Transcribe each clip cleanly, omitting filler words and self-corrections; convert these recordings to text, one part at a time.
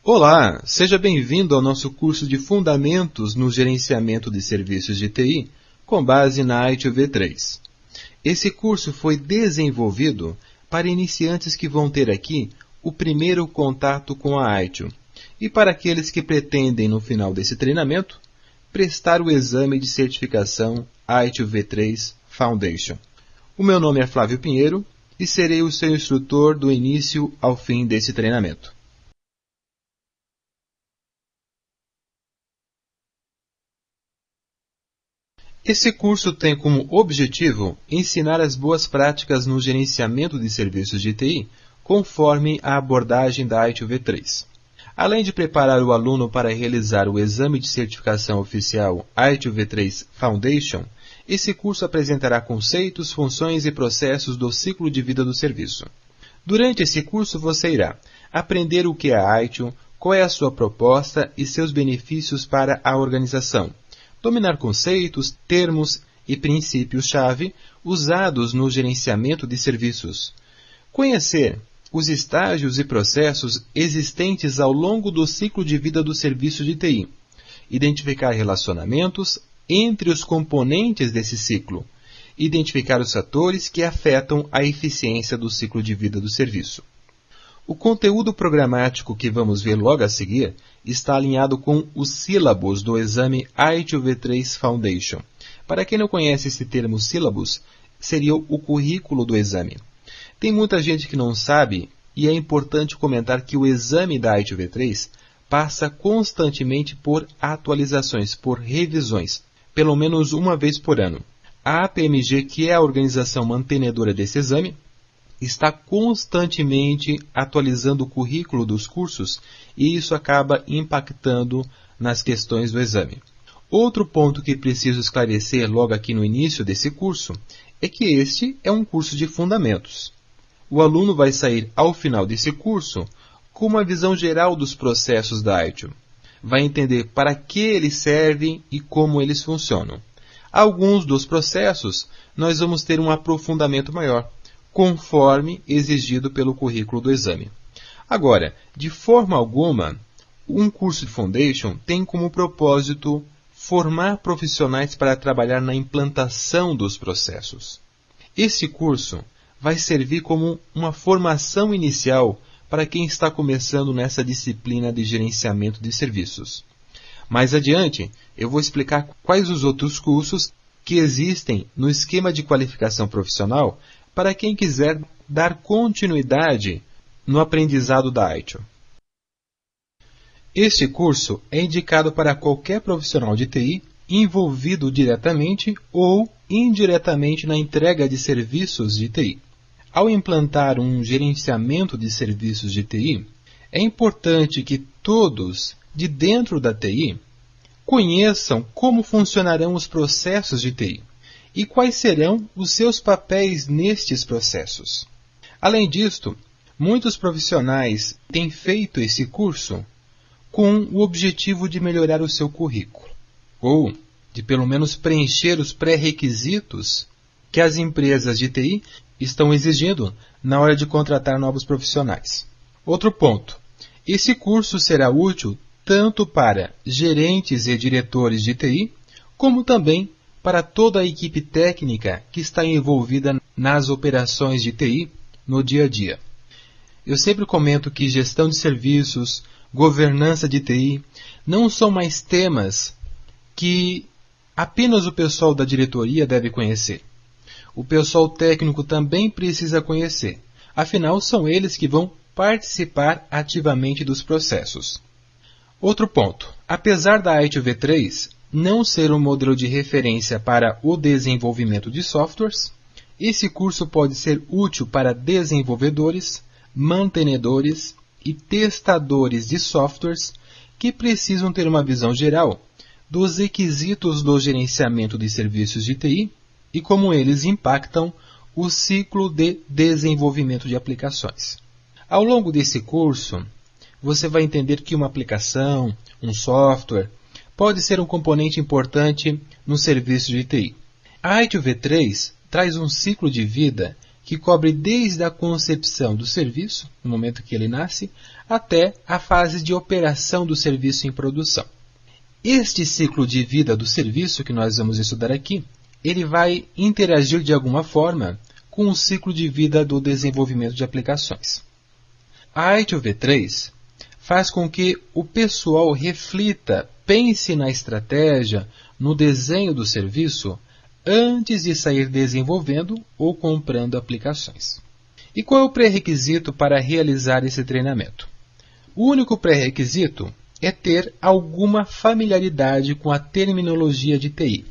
Olá, seja bem-vindo ao nosso curso de Fundamentos no Gerenciamento de Serviços de TI, com base na ITIL V3. Esse curso foi desenvolvido para iniciantes que vão ter aqui o primeiro contato com a ITIL e para aqueles que pretendem, no final desse treinamento, prestar o exame de certificação ITIL V3 Foundation. O meu nome é Flávio Pinheiro e serei o seu instrutor do início ao fim desse treinamento. Esse curso tem como objetivo ensinar as boas práticas no gerenciamento de serviços de TI, conforme a abordagem da ITIL V3. Além de preparar o aluno para realizar o exame de certificação oficial ITIL V3 Foundation, esse curso apresentará conceitos, funções e processos do ciclo de vida do serviço. Durante esse curso você irá aprender o que é a ITIL, qual é a sua proposta e seus benefícios para a organização, dominar conceitos, termos e princípios-chave usados no gerenciamento de serviços, conhecer os estágios e processos existentes ao longo do ciclo de vida do serviço de TI, identificar relacionamentos entre os componentes desse ciclo, identificar os fatores que afetam a eficiência do ciclo de vida do serviço. O conteúdo programático que vamos ver logo a seguir está alinhado com os sílabos do exame ITIL V3 Foundation. Para quem não conhece esse termo sílabus, seria o currículo do exame. Tem muita gente que não sabe e é importante comentar que o exame da ITIL V3 passa constantemente por atualizações, por revisões, pelo menos uma vez por ano. A APMG, que é a organização mantenedora desse exame, está constantemente atualizando o currículo dos cursos e isso acaba impactando nas questões do exame. Outro ponto que preciso esclarecer logo aqui no início desse curso é que este é um curso de fundamentos. O aluno vai sair ao final desse curso com uma visão geral dos processos da ITIL. Vai entender para que eles servem e como eles funcionam. Alguns dos processos nós vamos ter um aprofundamento maior, conforme exigido pelo currículo do exame. Agora, de forma alguma, um curso de Foundation tem como propósito formar profissionais para trabalhar na implantação dos processos. Esse curso vai servir como uma formação inicial para quem está começando nessa disciplina de gerenciamento de serviços. Mais adiante, eu vou explicar quais os outros cursos que existem no esquema de qualificação profissional para quem quiser dar continuidade no aprendizado da ITIL. Este curso é indicado para qualquer profissional de TI envolvido diretamente ou indiretamente na entrega de serviços de TI. Ao implantar um gerenciamento de serviços de TI, é importante que todos de dentro da TI conheçam como funcionarão os processos de TI e quais serão os seus papéis nestes processos. Além disto, muitos profissionais têm feito esse curso com o objetivo de melhorar o seu currículo, ou de pelo menos preencher os pré-requisitos que as empresas de TI estão exigindo na hora de contratar novos profissionais. Outro ponto, esse curso será útil tanto para gerentes e diretores de TI, como também para toda a equipe técnica que está envolvida nas operações de TI no dia a dia. Eu sempre comento que gestão de serviços, governança de TI, não são mais temas que apenas o pessoal da diretoria deve conhecer. O pessoal técnico também precisa conhecer, afinal são eles que vão participar ativamente dos processos. Outro ponto, apesar da ITIL V3 não ser um modelo de referência para o desenvolvimento de softwares, esse curso pode ser útil para desenvolvedores, mantenedores e testadores de softwares que precisam ter uma visão geral dos requisitos do gerenciamento de serviços de TI e como eles impactam o ciclo de desenvolvimento de aplicações. Ao longo desse curso, você vai entender que uma aplicação, um software, pode ser um componente importante no serviço de TI. A ITIL V3 traz um ciclo de vida que cobre desde a concepção do serviço, no momento que ele nasce, até a fase de operação do serviço em produção. Este ciclo de vida do serviço que nós vamos estudar aqui, ele vai interagir de alguma forma com o ciclo de vida do desenvolvimento de aplicações. A ITIL V3 faz com que o pessoal reflita, pense na estratégia, no desenho do serviço, antes de sair desenvolvendo ou comprando aplicações. E qual é o pré-requisito para realizar esse treinamento? O único pré-requisito é ter alguma familiaridade com a terminologia de TI.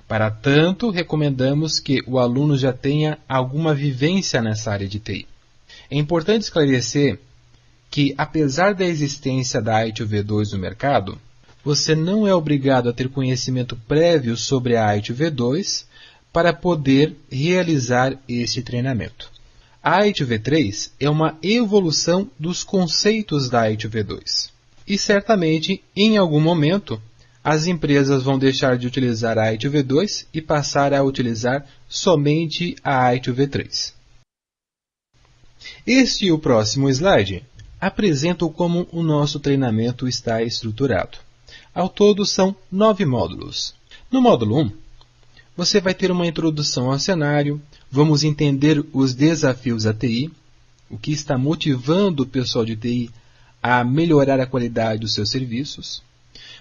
Para tanto, recomendamos que o aluno já tenha alguma vivência nessa área de TI. É importante esclarecer que, apesar da existência da ITIL V2 no mercado, você não é obrigado a ter conhecimento prévio sobre a ITIL V2 para poder realizar este treinamento. A ITIL V3 é uma evolução dos conceitos da ITIL V2. E certamente, em algum momento, as empresas vão deixar de utilizar a ITIL V2 e passar a utilizar somente a ITIL V3. Este e o próximo slide apresentam como o nosso treinamento está estruturado. Ao todo, são 9 módulos. No módulo 1, você vai ter uma introdução ao cenário, vamos entender os desafios da TI, o que está motivando o pessoal de TI a melhorar a qualidade dos seus serviços.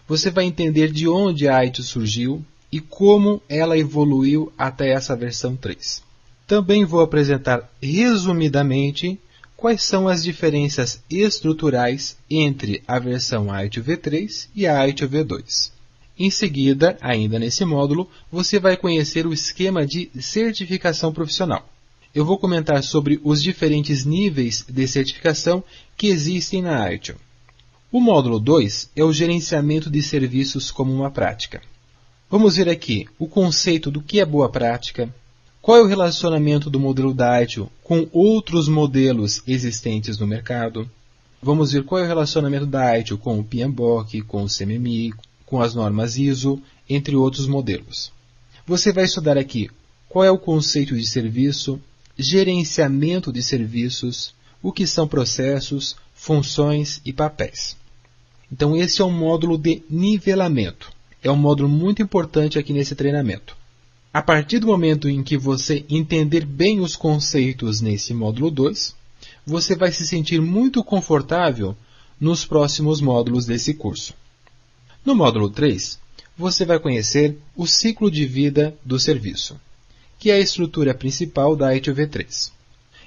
Você vai entender de onde a ITIL surgiu e como ela evoluiu até essa versão 3. Também vou apresentar resumidamente quais são as diferenças estruturais entre a versão ITIL V3 e a ITIL V2. Em seguida, ainda nesse módulo, você vai conhecer o esquema de certificação profissional. Eu vou comentar sobre os diferentes níveis de certificação que existem na ITIL. O módulo 2 é o gerenciamento de serviços como uma prática. Vamos ver aqui o conceito do que é boa prática, qual é o relacionamento do modelo da ITIL com outros modelos existentes no mercado. Vamos ver qual é o relacionamento da ITIL com o PMBOK, com o CMMI, com as normas ISO, entre outros modelos. Você vai estudar aqui qual é o conceito de serviço, gerenciamento de serviços, o que são processos, funções e papéis. Então, esse é um módulo de nivelamento. É um módulo muito importante aqui nesse treinamento. A partir do momento em que você entender bem os conceitos nesse módulo 2, você vai se sentir muito confortável nos próximos módulos desse curso. No módulo 3, você vai conhecer o ciclo de vida do serviço, que é a estrutura principal da ITIL V3.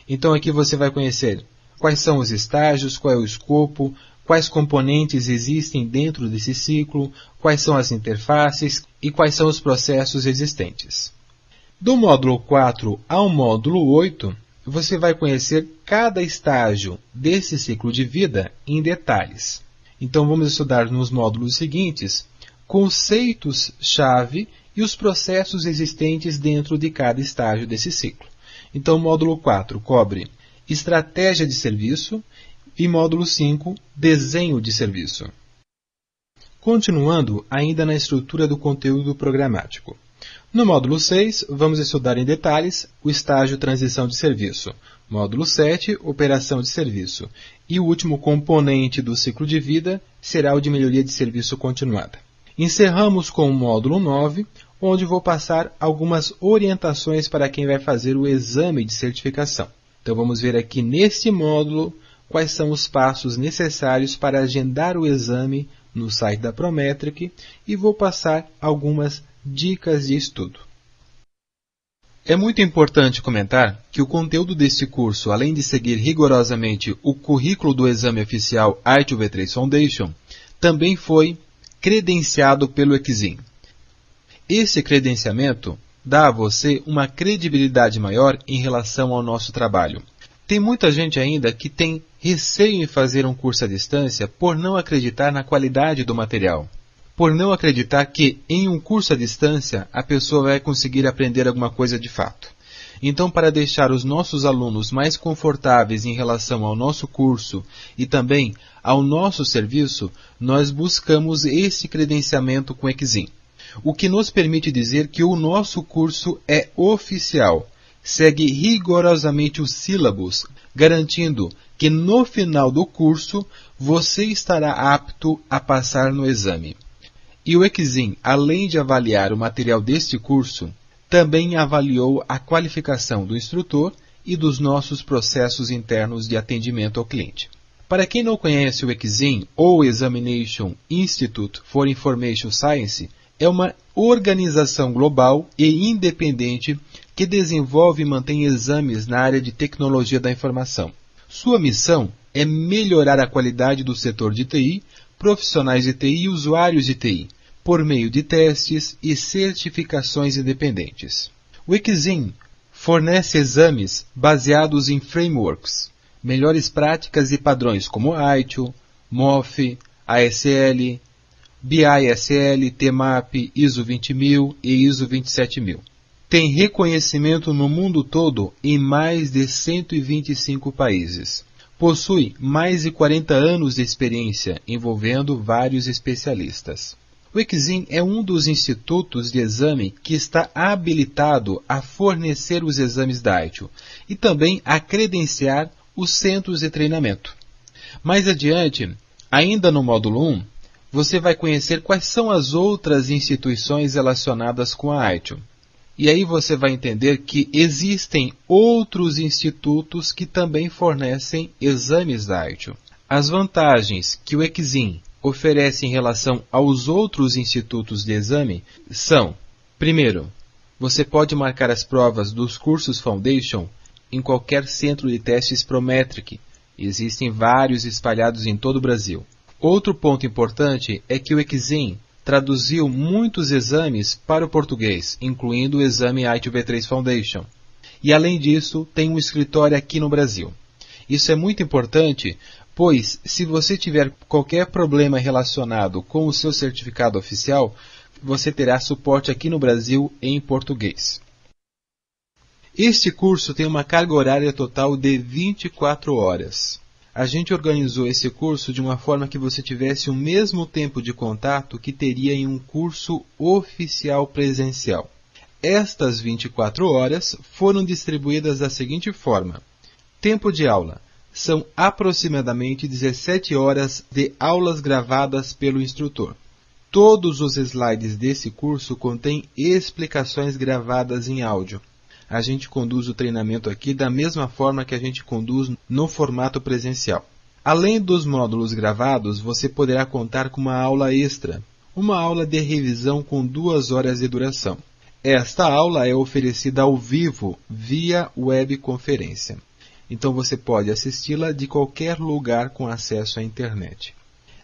Então aqui você vai conhecer quais são os estágios, qual é o escopo, quais componentes existem dentro desse ciclo, quais são as interfaces e quais são os processos existentes. Do módulo 4 ao módulo 8, você vai conhecer cada estágio desse ciclo de vida em detalhes. Então vamos estudar nos módulos seguintes conceitos-chave e os processos existentes dentro de cada estágio desse ciclo. Então o módulo 4 cobre estratégia de serviço e módulo 5, desenho de serviço. Continuando ainda na estrutura do conteúdo programático. No módulo 6, vamos estudar em detalhes o estágio transição de serviço. Módulo 7, operação de serviço. E o último componente do ciclo de vida será o de melhoria de serviço continuada. Encerramos com o módulo 9, onde vou passar algumas orientações para quem vai fazer o exame de certificação. Então vamos ver aqui neste módulo quais são os passos necessários para agendar o exame no site da Prometric e vou passar algumas dicas de estudo. É muito importante comentar que o conteúdo deste curso, além de seguir rigorosamente o currículo do exame oficial ITIL V3 Foundation, também foi credenciado pelo Exim. Esse credenciamento dá a você uma credibilidade maior em relação ao nosso trabalho. Tem muita gente ainda que tem receio em fazer um curso à distância por não acreditar na qualidade do material. Por não acreditar que em um curso à distância a pessoa vai conseguir aprender alguma coisa de fato. Então, para deixar os nossos alunos mais confortáveis em relação ao nosso curso e também ao nosso serviço, nós buscamos esse credenciamento com o Exim. O que nos permite dizer que o nosso curso é oficial, segue rigorosamente o sílabus, garantindo que no final do curso você estará apto a passar no exame. E o Exim, além de avaliar o material deste curso, também avaliou a qualificação do instrutor e dos nossos processos internos de atendimento ao cliente. Para quem não conhece o Exim, ou Examination Institute for Information Science, é uma organização global e independente que desenvolve e mantém exames na área de tecnologia da informação. Sua missão é melhorar a qualidade do setor de TI, profissionais de TI e usuários de TI, por meio de testes e certificações independentes. O Exim fornece exames baseados em frameworks, melhores práticas e padrões como ITIL, MOF, ASL, BISL, TMAP, ISO 20000 e ISO 27000. Tem reconhecimento no mundo todo em mais de 125 países. Possui mais de 40 anos de experiência, envolvendo vários especialistas. O Exim é um dos institutos de exame que está habilitado a fornecer os exames da ITIL e também a credenciar os centros de treinamento. Mais adiante, ainda no módulo 1, você vai conhecer quais são as outras instituições relacionadas com a ITIL. E aí você vai entender que existem outros institutos que também fornecem exames da ITIL. As vantagens que o Exim oferece em relação aos outros institutos de exame são: primeiro, você pode marcar as provas dos cursos Foundation em qualquer centro de testes Prometric. Existem vários espalhados em todo o Brasil. Outro ponto importante é que o Exim traduziu muitos exames para o português, incluindo o exame ITIL V3 Foundation. E além disso, tem um escritório aqui no Brasil. Isso é muito importante, pois se você tiver qualquer problema relacionado com o seu certificado oficial, você terá suporte aqui no Brasil em português. Este curso tem uma carga horária total de 24 horas. A gente organizou esse curso de uma forma que você tivesse o mesmo tempo de contato que teria em um curso oficial presencial. Estas 24 horas foram distribuídas da seguinte forma: tempo de aula. São aproximadamente 17 horas de aulas gravadas pelo instrutor. Todos os slides desse curso contêm explicações gravadas em áudio. A gente conduz o treinamento aqui da mesma forma que a gente conduz no formato presencial. Além dos módulos gravados, você poderá contar com uma aula extra, uma aula de revisão com 2 horas de duração. Esta aula é oferecida ao vivo via webconferência. Então você pode assisti-la de qualquer lugar com acesso à internet.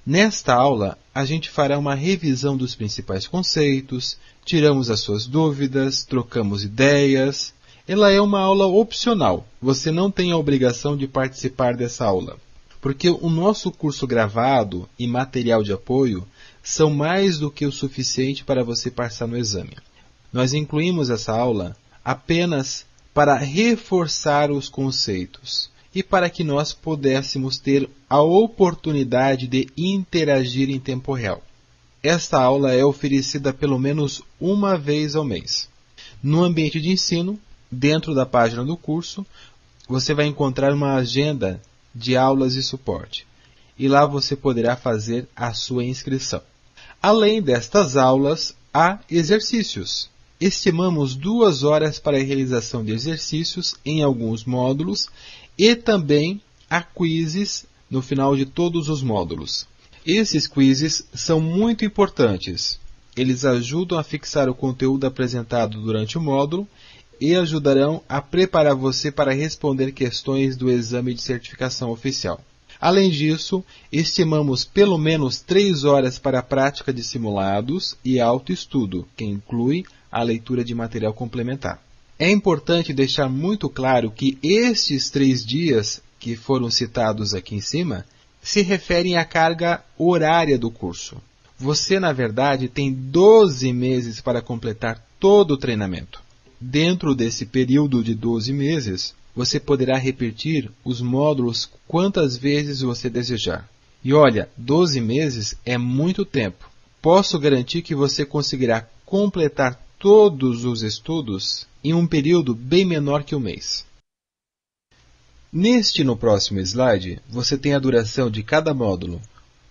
Nesta aula, a gente fará uma revisão dos principais conceitos, tiramos as suas dúvidas, trocamos ideias. Ela é uma aula opcional, você não tem a obrigação de participar dessa aula, porque o nosso curso gravado e material de apoio são mais do que o suficiente para você passar no exame. Nós incluímos essa aula apenas para reforçar os conceitos e para que nós pudéssemos ter a oportunidade de interagir em tempo real. Esta aula é oferecida pelo menos uma vez ao mês. No ambiente de ensino, dentro da página do curso, você vai encontrar uma agenda de aulas e suporte. E lá você poderá fazer a sua inscrição. Além destas aulas, há exercícios. Estimamos 2 horas para a realização de exercícios em alguns módulos e também há quizzes no final de todos os módulos. Esses quizzes são muito importantes. Eles ajudam a fixar o conteúdo apresentado durante o módulo e ajudarão a preparar você para responder questões do exame de certificação oficial. Além disso, estimamos pelo menos 3 horas para a prática de simulados e autoestudo, que inclui a leitura de material complementar. É importante deixar muito claro que estes 3 dias que foram citados aqui em cima se referem à carga horária do curso. Você, na verdade, tem 12 meses para completar todo o treinamento. Dentro desse período de 12 meses, você poderá repetir os módulos quantas vezes você desejar. E olha, 12 meses é muito tempo. Posso garantir que você conseguirá completar todos os estudos em um período bem menor que um mês. Neste e no próximo slide, você tem a duração de cada módulo,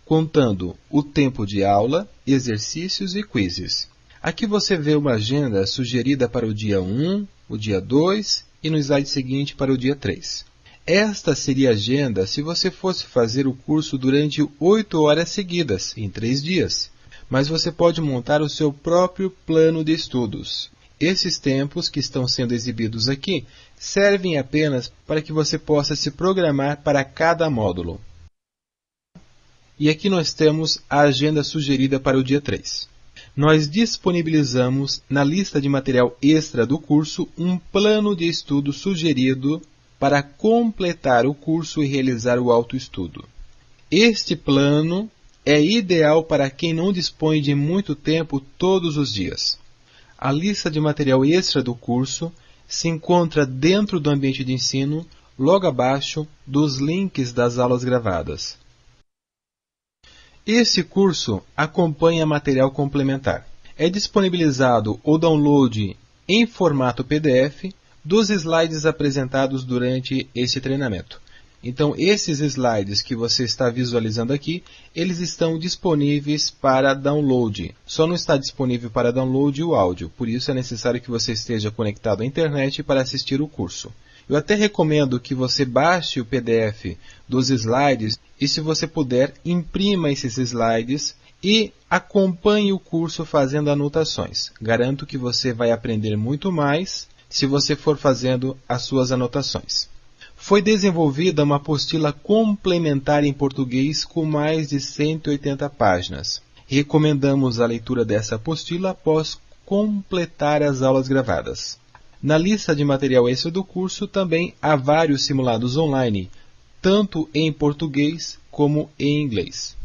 contando o tempo de aula, exercícios e quizzes. Aqui você vê uma agenda sugerida para o dia 1, o dia 2 e no slide seguinte para o dia 3. Esta seria a agenda se você fosse fazer o curso durante 8 horas seguidas, em 3 dias. Mas você pode montar o seu próprio plano de estudos. Esses tempos que estão sendo exibidos aqui servem apenas para que você possa se programar para cada módulo. E aqui nós temos a agenda sugerida para o dia 3. Nós disponibilizamos na lista de material extra do curso um plano de estudo sugerido para completar o curso e realizar o autoestudo. Este plano é ideal para quem não dispõe de muito tempo todos os dias. A lista de material extra do curso se encontra dentro do ambiente de ensino, logo abaixo dos links das aulas gravadas. Esse curso acompanha material complementar. É disponibilizado o download em formato PDF dos slides apresentados durante esse treinamento. Então, esses slides que você está visualizando aqui, eles estão disponíveis para download. Só não está disponível para download o áudio, por isso é necessário que você esteja conectado à internet para assistir o curso. Eu até recomendo que você baixe o PDF dos slides e, se você puder, imprima esses slides e acompanhe o curso fazendo anotações. Garanto que você vai aprender muito mais se você for fazendo as suas anotações. Foi desenvolvida uma apostila complementar em português com mais de 180 páginas. Recomendamos a leitura dessa apostila após completar as aulas gravadas. Na lista de material extra do curso também há vários simulados online, tanto em português como em inglês.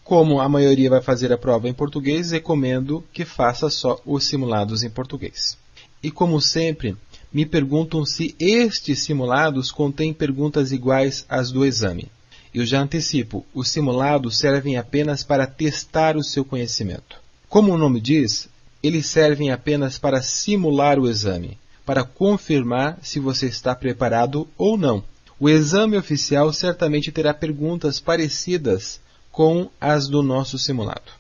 Como a maioria vai fazer a prova em português, recomendo que faça só os simulados em português. E como sempre, me perguntam se estes simulados contêm perguntas iguais às do exame. Eu já antecipo, os simulados servem apenas para testar o seu conhecimento. Como o nome diz, eles servem apenas para simular o exame, para confirmar se você está preparado ou não. O exame oficial certamente terá perguntas parecidas com as do nosso simulado.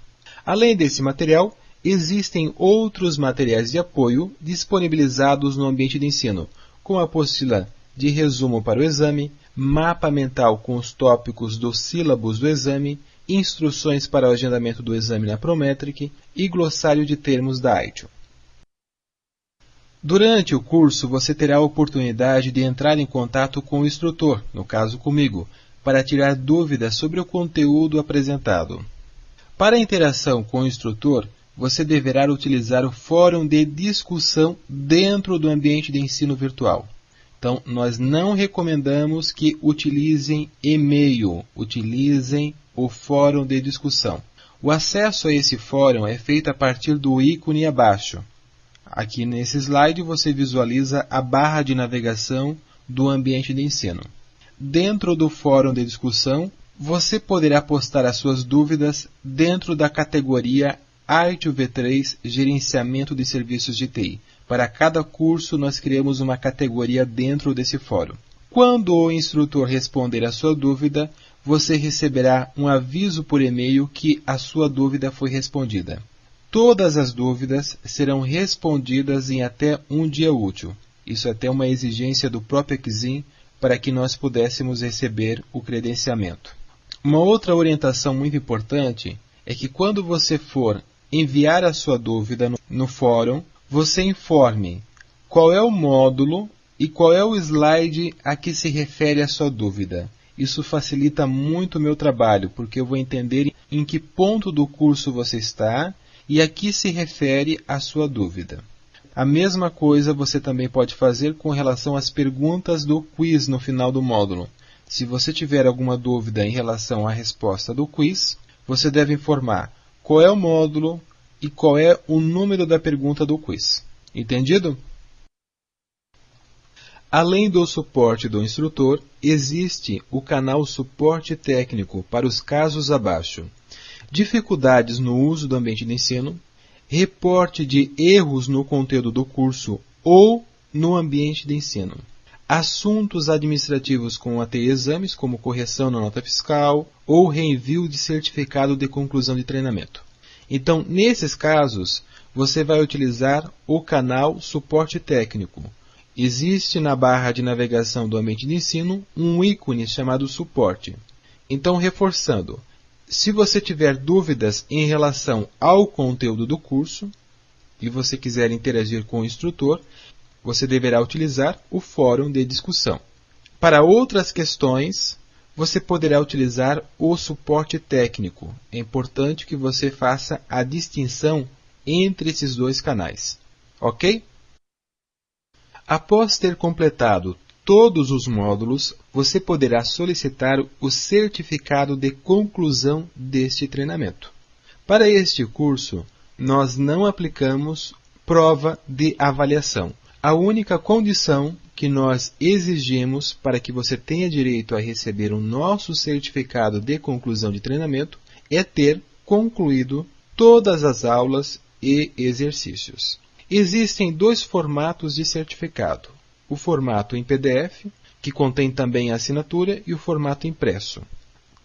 Além desse material, existem outros materiais de apoio disponibilizados no ambiente de ensino, como a apostila de resumo para o exame, mapa mental com os tópicos dos sílabos do exame, instruções para o agendamento do exame na Prometric e glossário de termos da ITIL. Durante o curso, você terá a oportunidade de entrar em contato com o instrutor, no caso comigo, para tirar dúvidas sobre o conteúdo apresentado. Para a interação com o instrutor, você deverá utilizar o fórum de discussão dentro do ambiente de ensino virtual. Então, nós não recomendamos que utilizem e-mail, utilizem o fórum de discussão. O acesso a esse fórum é feito a partir do ícone abaixo. Aqui nesse slide você visualiza a barra de navegação do ambiente de ensino. Dentro do fórum de discussão, você poderá postar as suas dúvidas dentro da categoria ITIL V3 Gerenciamento de Serviços de TI. Para cada curso, nós criamos uma categoria dentro desse fórum. Quando o instrutor responder a sua dúvida, você receberá um aviso por e-mail que a sua dúvida foi respondida. Todas as dúvidas serão respondidas em até um dia útil. Isso é até uma exigência do próprio Exim para que nós pudéssemos receber o credenciamento. Uma outra orientação muito importante é que quando você for enviar a sua dúvida no fórum, você informe qual é o módulo e qual é o slide a que se refere a sua dúvida. Isso facilita muito o meu trabalho, porque eu vou entender em que ponto do curso você está e a que se refere a sua dúvida. A mesma coisa você também pode fazer com relação às perguntas do quiz no final do módulo. Se você tiver alguma dúvida em relação à resposta do quiz, você deve informar qual é o módulo e qual é o número da pergunta do quiz. Entendido? Além do suporte do instrutor, existe o canal Suporte Técnico para os casos abaixo: dificuldades no uso do ambiente de ensino, reporte de erros no conteúdo do curso ou no ambiente de ensino. Assuntos administrativos com ATI Exames, como correção na nota fiscal ou reenvio de certificado de conclusão de treinamento. Então, nesses casos, você vai utilizar o canal Suporte Técnico. Existe na barra de navegação do ambiente de ensino um ícone chamado Suporte. Então, reforçando, se você tiver dúvidas em relação ao conteúdo do curso e você quiser interagir com o instrutor, você deverá utilizar o fórum de discussão. Para outras questões, você poderá utilizar o suporte técnico. É importante que você faça a distinção entre esses dois canais. Ok? Após ter completado todos os módulos, você poderá solicitar o certificado de conclusão deste treinamento. Para este curso, nós não aplicamos prova de avaliação. A única condição que nós exigimos para que você tenha direito a receber o nosso certificado de conclusão de treinamento é ter concluído todas as aulas e exercícios. Existem dois formatos de certificado. O formato em PDF, que contém também a assinatura, e o formato impresso.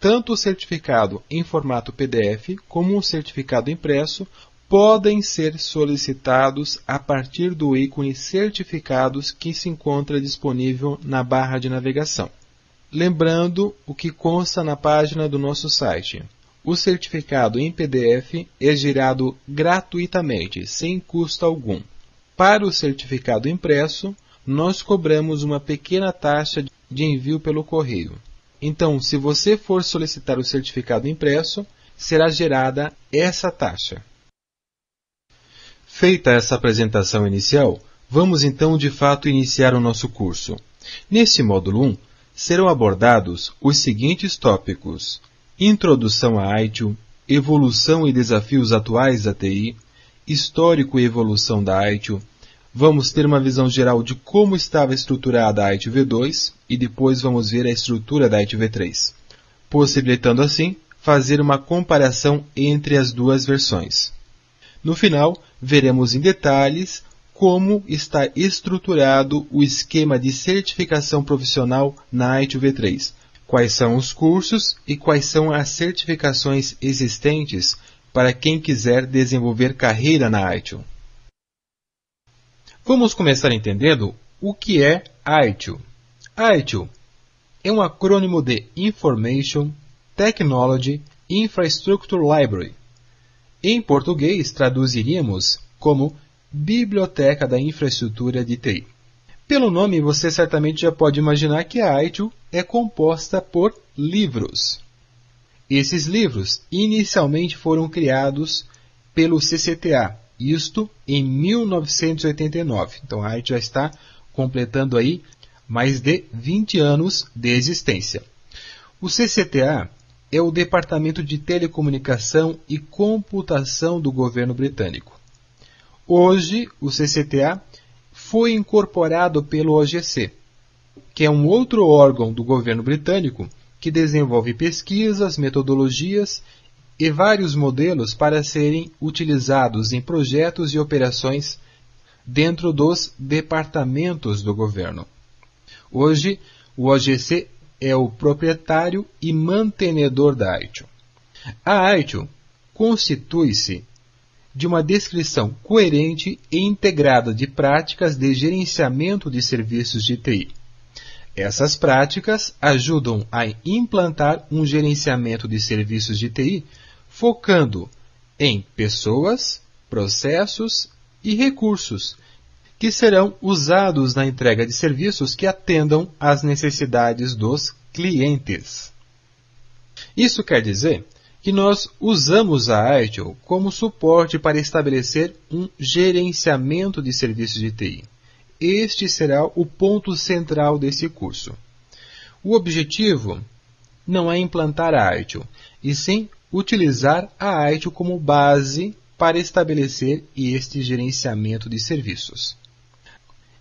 Tanto o certificado em formato PDF como o certificado impresso podem ser solicitados a partir do ícone Certificados que se encontra disponível na barra de navegação. Lembrando o que consta na página do nosso site. O certificado em PDF é gerado gratuitamente, sem custo algum. Para o certificado impresso, nós cobramos uma pequena taxa de envio pelo correio. Então, se você for solicitar o certificado impresso, será gerada essa taxa. Feita essa apresentação inicial, vamos então de fato iniciar o nosso curso. Neste módulo 1, serão abordados os seguintes tópicos: Introdução à ITIL, Evolução e Desafios Atuais da TI, Histórico e Evolução da ITIL. Vamos ter uma visão geral de como estava estruturada a ITIL V2 e depois vamos ver a estrutura da ITIL V3, possibilitando assim fazer uma comparação entre as duas versões. No final, veremos em detalhes como está estruturado o esquema de certificação profissional na ITIL V3, quais são os cursos e quais são as certificações existentes para quem quiser desenvolver carreira na ITIL. Vamos começar entendendo o que é ITIL. ITIL é um acrônimo de Information Technology Infrastructure Library. Em português, traduziríamos como Biblioteca da Infraestrutura de TI. Pelo nome, você certamente já pode imaginar que a ITIL é composta por livros. Esses livros inicialmente foram criados pelo CCTA, isto em 1989. Então a ITIL já está completando aí mais de 20 anos de existência. O CCTA é o Departamento de Telecomunicação e Computação do governo britânico. Hoje, o CCTA foi incorporado pelo OGC, que é um outro órgão do governo britânico que desenvolve pesquisas, metodologias e vários modelos para serem utilizados em projetos e operações dentro dos departamentos do governo. Hoje, o OGC é o proprietário e mantenedor da ITIL. A ITIL constitui-se de uma descrição coerente e integrada de práticas de gerenciamento de serviços de TI. Essas práticas ajudam a implantar um gerenciamento de serviços de TI focando em pessoas, processos e recursos que serão usados na entrega de serviços que atendam às necessidades dos clientes. Isso quer dizer que nós usamos a ITIL como suporte para estabelecer um gerenciamento de serviços de TI. Este será o ponto central desse curso. O objetivo não é implantar a ITIL, e sim utilizar a ITIL como base para estabelecer este gerenciamento de serviços.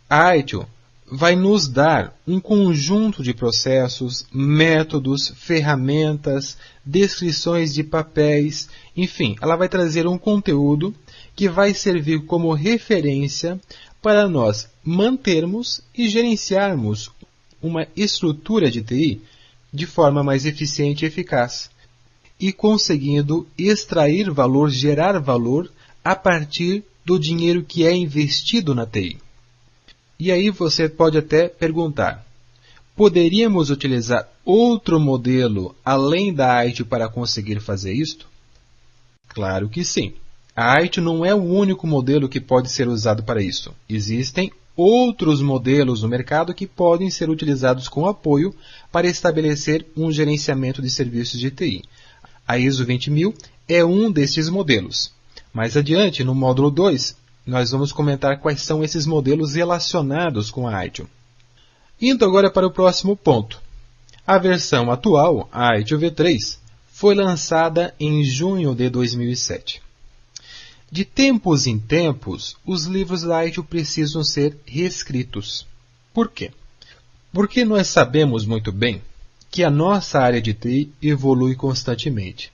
A ITIL vai nos dar um conjunto de processos, métodos, ferramentas, descrições de papéis, enfim, ela vai trazer um conteúdo que vai servir como referência para nós mantermos e gerenciarmos uma estrutura de TI de forma mais eficiente e eficaz, e conseguindo extrair valor, gerar valor a partir do dinheiro que é investido na TI. E aí você pode até perguntar, poderíamos utilizar outro modelo além da AITIO para conseguir fazer isto? Claro que sim. A AITIO não é o único modelo que pode ser usado para isso. Existem outros modelos no mercado que podem ser utilizados com apoio para estabelecer um gerenciamento de serviços de TI. A ISO 20000 é um destes modelos. Mais adiante, no módulo 2, nós vamos comentar quais são esses modelos relacionados com a AITIO. Indo agora para o próximo ponto. A versão atual, a AITIO V3, foi lançada em junho de 2007. De tempos em tempos, os livros da AITIO precisam ser reescritos. Por quê? Porque nós sabemos muito bem que a nossa área de TI evolui constantemente.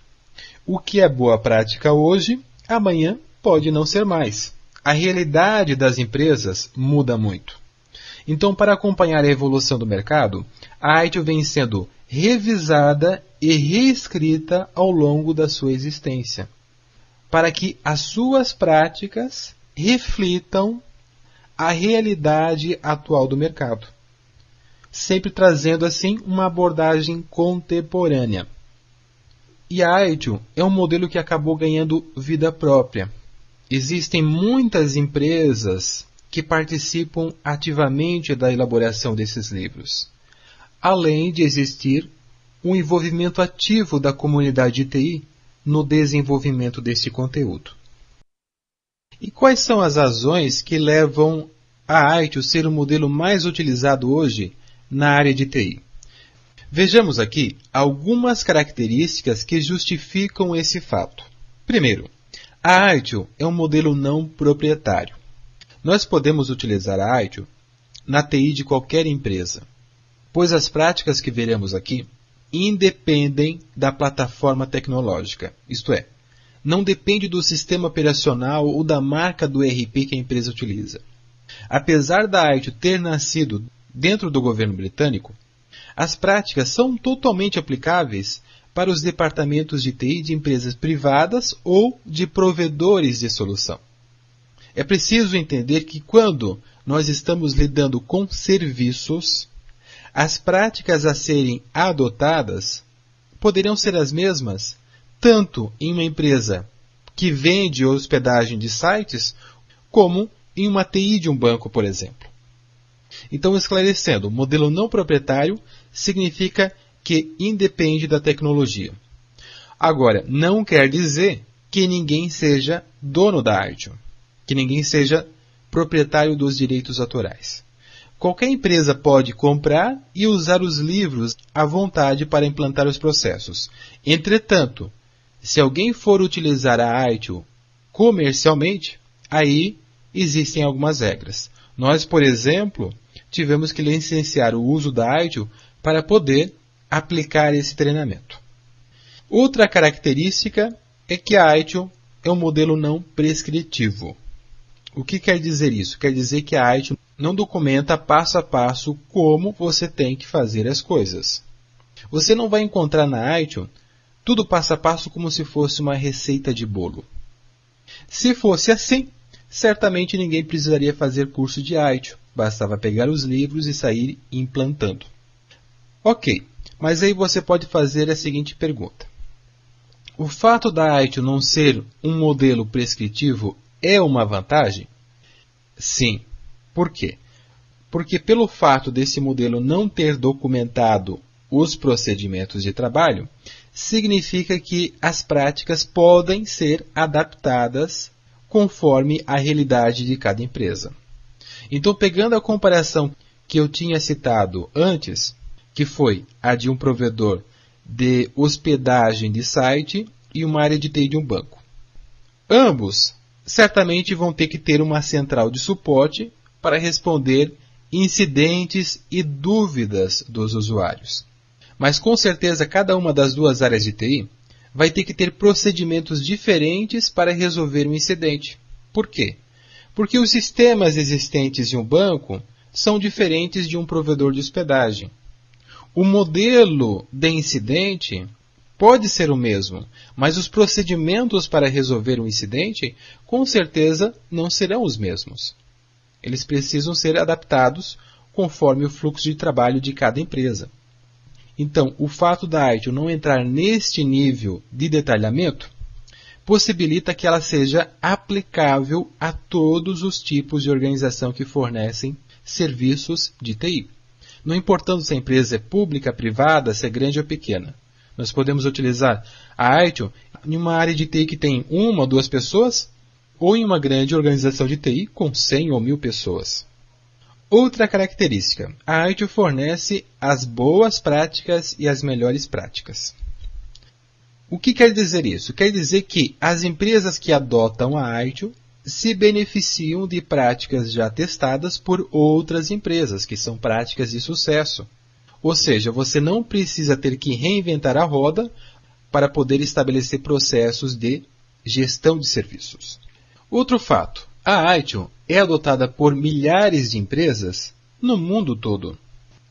O que é boa prática hoje, amanhã pode não ser mais. A realidade das empresas muda muito. Então, para acompanhar a evolução do mercado, a AITIO vem sendo revisada e reescrita ao longo da sua existência, para que as suas práticas reflitam a realidade atual do mercado, sempre trazendo assim uma abordagem contemporânea. E a AITIO é um modelo que acabou ganhando vida própria. Existem muitas empresas que participam ativamente da elaboração desses livros, além de existir um envolvimento ativo da comunidade de TI no desenvolvimento deste conteúdo. E quais são as razões que levam a AITIO ser o modelo mais utilizado hoje na área de TI? Vejamos aqui algumas características que justificam esse fato. Primeiro, a AITIO é um modelo não proprietário. Nós podemos utilizar a AITIO na TI de qualquer empresa, pois as práticas que veremos aqui independem da plataforma tecnológica, isto é, não depende do sistema operacional ou da marca do ERP que a empresa utiliza. Apesar da AITIO ter nascido dentro do governo britânico, as práticas são totalmente aplicáveis para os departamentos de TI de empresas privadas ou de provedores de solução. É preciso entender que quando nós estamos lidando com serviços, as práticas a serem adotadas poderão ser as mesmas tanto em uma empresa que vende hospedagem de sites, como em uma TI de um banco, por exemplo. Então, esclarecendo, o modelo não proprietário significa que independe da tecnologia. Agora, não quer dizer que ninguém seja dono da AITIO, que ninguém seja proprietário dos direitos autorais. Qualquer empresa pode comprar e usar os livros à vontade para implantar os processos. Entretanto, se alguém for utilizar a AITIO comercialmente, aí existem algumas regras. Nós, por exemplo, tivemos que licenciar o uso da AITIO para poder aplicar esse treinamento. Outra característica é que a AITIO é um modelo não prescritivo. O que quer dizer isso? Quer dizer que a AITIO não documenta passo a passo como você tem que fazer as coisas. Você não vai encontrar na AITIO tudo passo a passo como se fosse uma receita de bolo. Se fosse assim, certamente ninguém precisaria fazer curso de AITIO. Bastava pegar os livros e sair implantando. Ok, mas aí você pode fazer a seguinte pergunta. O fato da AITIO não ser um modelo prescritivo é uma vantagem? Sim. Por quê? Porque pelo fato desse modelo não ter documentado os procedimentos de trabalho, significa que as práticas podem ser adaptadas conforme a realidade de cada empresa. Então, pegando a comparação que eu tinha citado antes, que foi a de um provedor de hospedagem de site e uma área de TI de um banco. Ambos certamente vão ter que ter uma central de suporte para responder incidentes e dúvidas dos usuários. Mas com certeza cada uma das duas áreas de TI vai ter que ter procedimentos diferentes para resolver um incidente. Por quê? Porque os sistemas existentes em um banco são diferentes de um provedor de hospedagem. O modelo de incidente pode ser o mesmo, mas os procedimentos para resolver um incidente com certeza não serão os mesmos. Eles precisam ser adaptados conforme o fluxo de trabalho de cada empresa. Então, o fato da ITIL não entrar neste nível de detalhamento possibilita que ela seja aplicável a todos os tipos de organização que fornecem serviços de TI. Não importando se a empresa é pública, privada, se é grande ou pequena. Nós podemos utilizar a ITIL em uma área de TI que tem 1 ou 2 pessoas, ou em uma grande organização de TI com 100 ou 1000 pessoas. Outra característica, a ITIL fornece as boas práticas e as melhores práticas. O que quer dizer isso? Quer dizer que as empresas que adotam a ITIL se beneficiam de práticas já testadas por outras empresas, que são práticas de sucesso. Ou seja, você não precisa ter que reinventar a roda para poder estabelecer processos de gestão de serviços. Outro fato, a ITIL é adotada por milhares de empresas no mundo todo,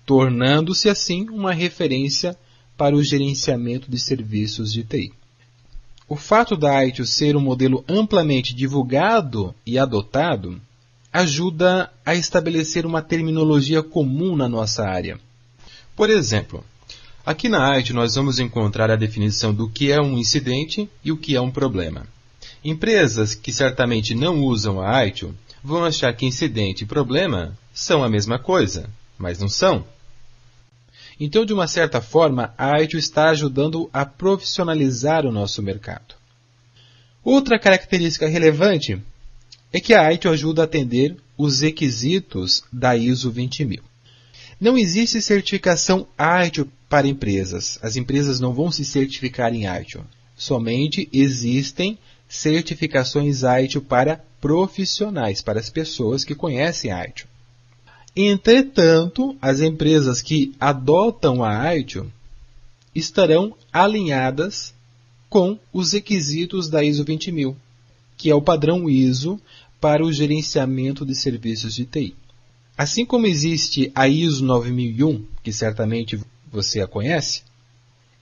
tornando-se assim uma referência para o gerenciamento de serviços de TI. O fato da ITIL ser um modelo amplamente divulgado e adotado ajuda a estabelecer uma terminologia comum na nossa área. Por exemplo, aqui na ITIL nós vamos encontrar a definição do que é um incidente e o que é um problema. Empresas que certamente não usam a ITIL vão achar que incidente e problema são a mesma coisa, mas não são. Então, de uma certa forma, a ITIL está ajudando a profissionalizar o nosso mercado. Outra característica relevante é que a ITIL ajuda a atender os requisitos da ISO 20000. Não existe certificação ITIL para empresas. As empresas não vão se certificar em ITIL. Somente existem certificações ITIL para profissionais, para as pessoas que conhecem a ITIL. Entretanto, as empresas que adotam a ITIL estarão alinhadas com os requisitos da ISO 20000, que é o padrão ISO para o gerenciamento de serviços de TI. Assim como existe a ISO 9001, que certamente você a conhece,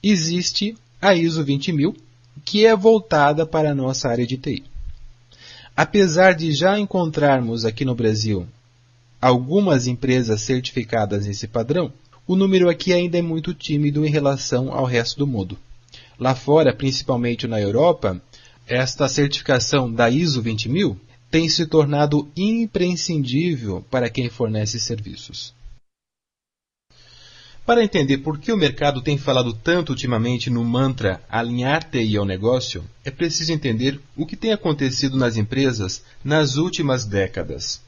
existe a ISO 20000, que é voltada para a nossa área de TI. Apesar de já encontrarmos aqui no Brasil algumas empresas certificadas nesse padrão, o número aqui ainda é muito tímido em relação ao resto do mundo. Lá fora, principalmente na Europa, esta certificação da ISO 20000 tem se tornado imprescindível para quem fornece serviços. Para entender por que o mercado tem falado tanto ultimamente no mantra alinhar TI ao negócio, é preciso entender o que tem acontecido nas empresas nas últimas décadas.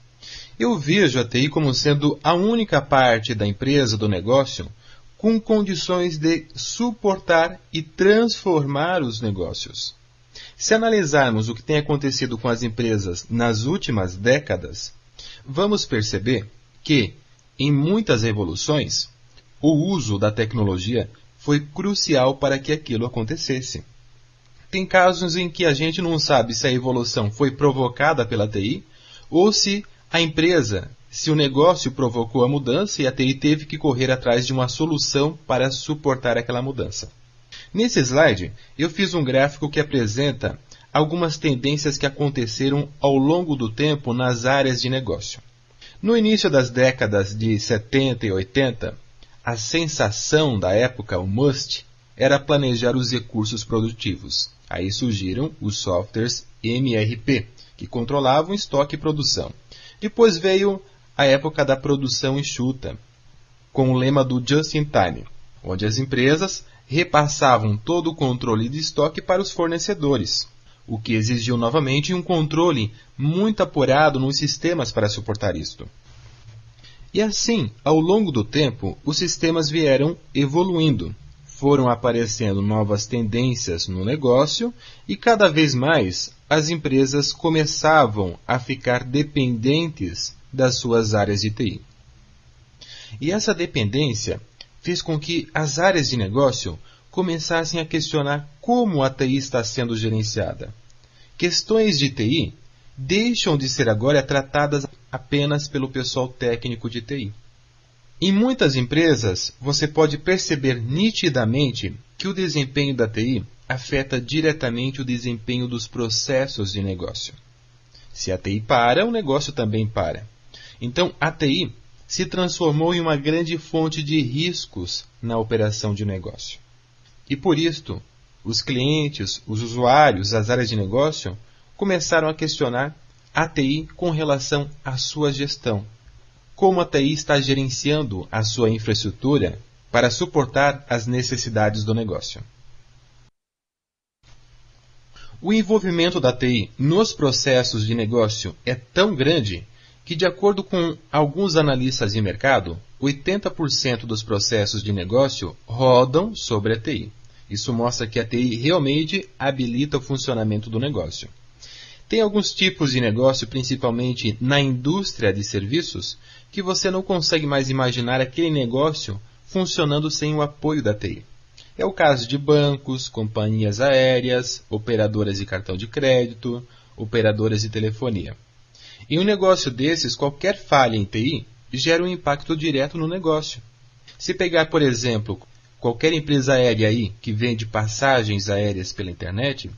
Eu vejo a TI como sendo a única parte da empresa, do negócio, com condições de suportar e transformar os negócios. Se analisarmos o que tem acontecido com as empresas nas últimas décadas, vamos perceber que, em muitas revoluções, o uso da tecnologia foi crucial para que aquilo acontecesse. Tem casos em que a gente não sabe se a evolução foi provocada pela TI ou se a empresa, se o negócio provocou a mudança e a TI teve que correr atrás de uma solução para suportar aquela mudança. Nesse slide, eu fiz um gráfico que apresenta algumas tendências que aconteceram ao longo do tempo nas áreas de negócio. No início das décadas de 70 e 80, a sensação da época, o must, era planejar os recursos produtivos. Aí surgiram os softwares MRP, que controlavam estoque e produção. Depois veio a época da produção enxuta, com o lema do Just in Time, onde as empresas repassavam todo o controle de estoque para os fornecedores, o que exigiu novamente um controle muito apurado nos sistemas para suportar isto. E assim, ao longo do tempo, os sistemas vieram evoluindo, foram aparecendo novas tendências no negócio e cada vez mais as empresas começavam a ficar dependentes das suas áreas de TI. E essa dependência fez com que as áreas de negócio começassem a questionar como a TI está sendo gerenciada. Questões de TI deixam de ser agora tratadas apenas pelo pessoal técnico de TI. Em muitas empresas, você pode perceber nitidamente que o desempenho da TI afeta diretamente o desempenho dos processos de negócio. Se a TI para, o negócio também para. Então, a TI se transformou em uma grande fonte de riscos na operação de negócio. E por isto, os clientes, os usuários, as áreas de negócio começaram a questionar a TI com relação à sua gestão. Como a TI está gerenciando a sua infraestrutura para suportar as necessidades do negócio. O envolvimento da TI nos processos de negócio é tão grande que, de acordo com alguns analistas de mercado, 80% dos processos de negócio rodam sobre a TI. Isso mostra que a TI realmente habilita o funcionamento do negócio. Tem alguns tipos de negócio, principalmente na indústria de serviços, que você não consegue mais imaginar aquele negócio funcionando sem o apoio da TI. É o caso de bancos, companhias aéreas, operadoras de cartão de crédito, operadoras de telefonia. Em um negócio desses, qualquer falha em TI gera um impacto direto no negócio. Se pegar, por exemplo, qualquer empresa aérea aí que vende passagens aéreas pela internet,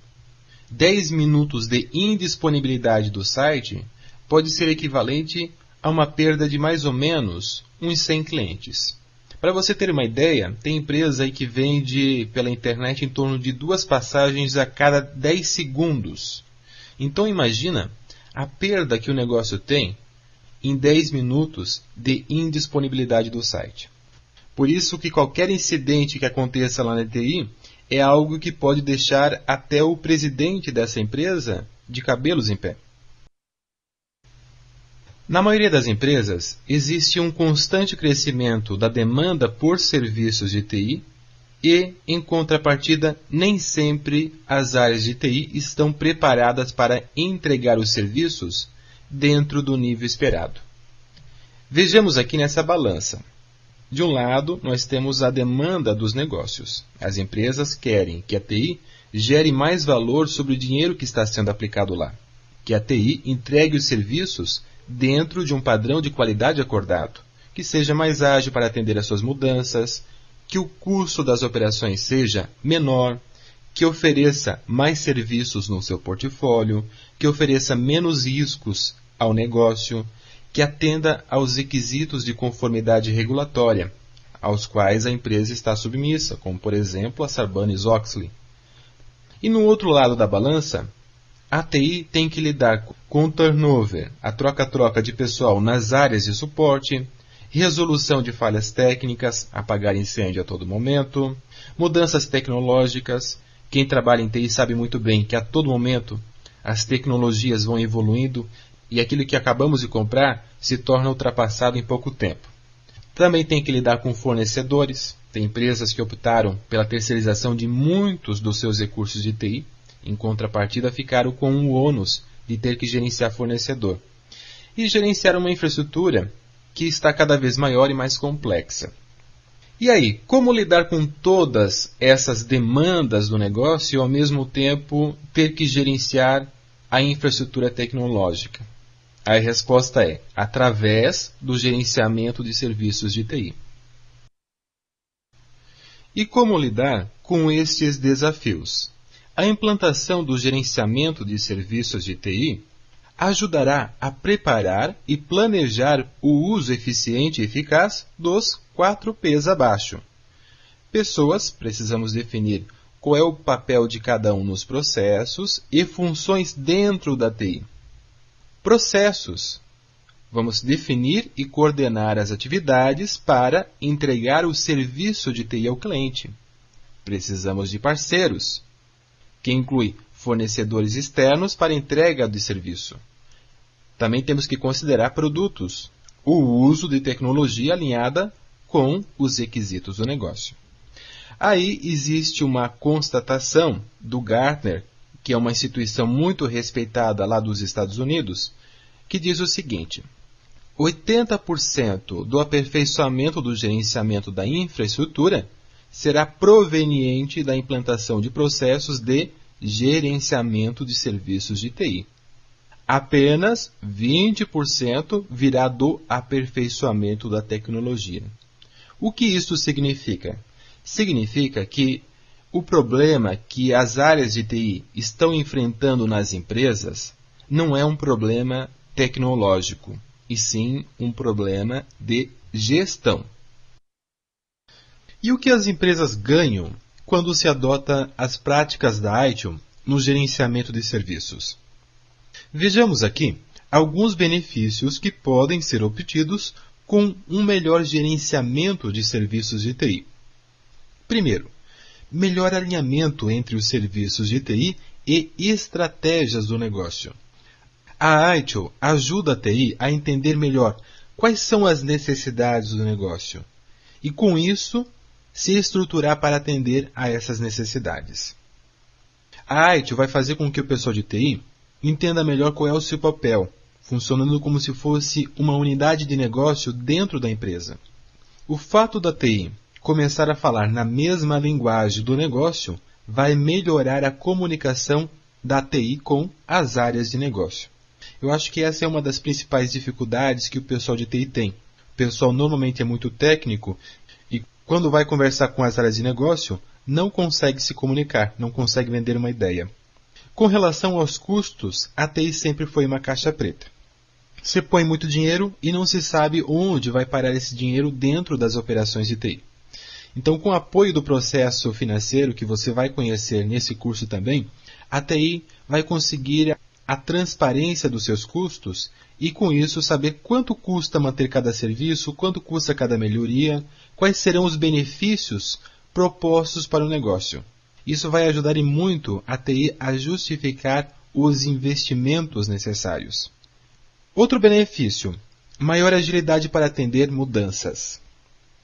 10 minutos de indisponibilidade do site pode ser equivalente a uma perda de mais ou menos uns 100 clientes. Para você ter uma ideia, tem empresa aí que vende pela internet em torno de 2 passagens a cada 10 segundos. Então imagina a perda que o negócio tem em 10 minutos de indisponibilidade do site. Por isso que qualquer incidente que aconteça lá na TI é algo que pode deixar até o presidente dessa empresa de cabelos em pé. Na maioria das empresas, existe um constante crescimento da demanda por serviços de TI e, em contrapartida, nem sempre as áreas de TI estão preparadas para entregar os serviços dentro do nível esperado. Vejamos aqui nessa balança. De um lado, nós temos a demanda dos negócios. As empresas querem que a TI gere mais valor sobre o dinheiro que está sendo aplicado lá, que a TI entregue os serviços dentro de um padrão de qualidade acordado, que seja mais ágil para atender às suas mudanças, que o custo das operações seja menor, que ofereça mais serviços no seu portfólio, que ofereça menos riscos ao negócio, que atenda aos requisitos de conformidade regulatória, aos quais a empresa está submissa, como por exemplo a Sarbanes-Oxley. E no outro lado da balança, a TI tem que lidar com o turnover, a troca-troca de pessoal nas áreas de suporte, resolução de falhas técnicas, apagar incêndio a todo momento, mudanças tecnológicas. Quem trabalha em TI sabe muito bem que a todo momento as tecnologias vão evoluindo e aquilo que acabamos de comprar se torna ultrapassado em pouco tempo. Também tem que lidar com fornecedores. Tem empresas que optaram pela terceirização de muitos dos seus recursos de TI, em contrapartida ficaram com o ônus de ter que gerenciar fornecedor. E gerenciar uma infraestrutura que está cada vez maior e mais complexa. E aí, como lidar com todas essas demandas do negócio e ao mesmo tempo ter que gerenciar a infraestrutura tecnológica? A resposta é através do gerenciamento de serviços de TI. E como lidar com estes desafios? A implantação do gerenciamento de serviços de TI ajudará a preparar e planejar o uso eficiente e eficaz dos 4 P's abaixo. Pessoas, precisamos definir qual é o papel de cada um nos processos e funções dentro da TI. Processos. Vamos definir e coordenar as atividades para entregar o serviço de TI ao cliente. Precisamos de parceiros, que inclui fornecedores externos para entrega de serviço. Também temos que considerar produtos, o uso de tecnologia alinhada com os requisitos do negócio. Aí existe uma constatação do Gartner, que é uma instituição muito respeitada lá dos Estados Unidos, que diz o seguinte: 80% do aperfeiçoamento do gerenciamento da infraestrutura será proveniente da implantação de processos de gerenciamento de serviços de TI. Apenas 20% virá do aperfeiçoamento da tecnologia. O que isso significa? Significa que o problema que as áreas de TI estão enfrentando nas empresas não é um problema tecnológico, e sim um problema de gestão. E o que as empresas ganham quando se adota as práticas da ITIL no gerenciamento de serviços? Vejamos aqui alguns benefícios que podem ser obtidos com um melhor gerenciamento de serviços de TI. Primeiro, melhor alinhamento entre os serviços de TI e estratégias do negócio. A ITIL ajuda a TI a entender melhor quais são as necessidades do negócio e, com isso, se estruturar para atender a essas necessidades. A ITIL vai fazer com que o pessoal de TI entenda melhor qual é o seu papel, funcionando como se fosse uma unidade de negócio dentro da empresa. O fato da TI começar a falar na mesma linguagem do negócio vai melhorar a comunicação da TI com as áreas de negócio. Eu acho que essa é uma das principais dificuldades que o pessoal de TI tem. O pessoal normalmente é muito técnico e quando vai conversar com as áreas de negócio, não consegue se comunicar, não consegue vender uma ideia. Com relação aos custos, a TI sempre foi uma caixa preta. Você põe muito dinheiro e não se sabe onde vai parar esse dinheiro dentro das operações de TI. Então, com o apoio do processo financeiro, que você vai conhecer nesse curso também, a TI vai conseguir a transparência dos seus custos e, com isso, saber quanto custa manter cada serviço, quanto custa cada melhoria, quais serão os benefícios propostos para o negócio. Isso vai ajudar e muito a TI a justificar os investimentos necessários. Outro benefício, maior agilidade para atender mudanças.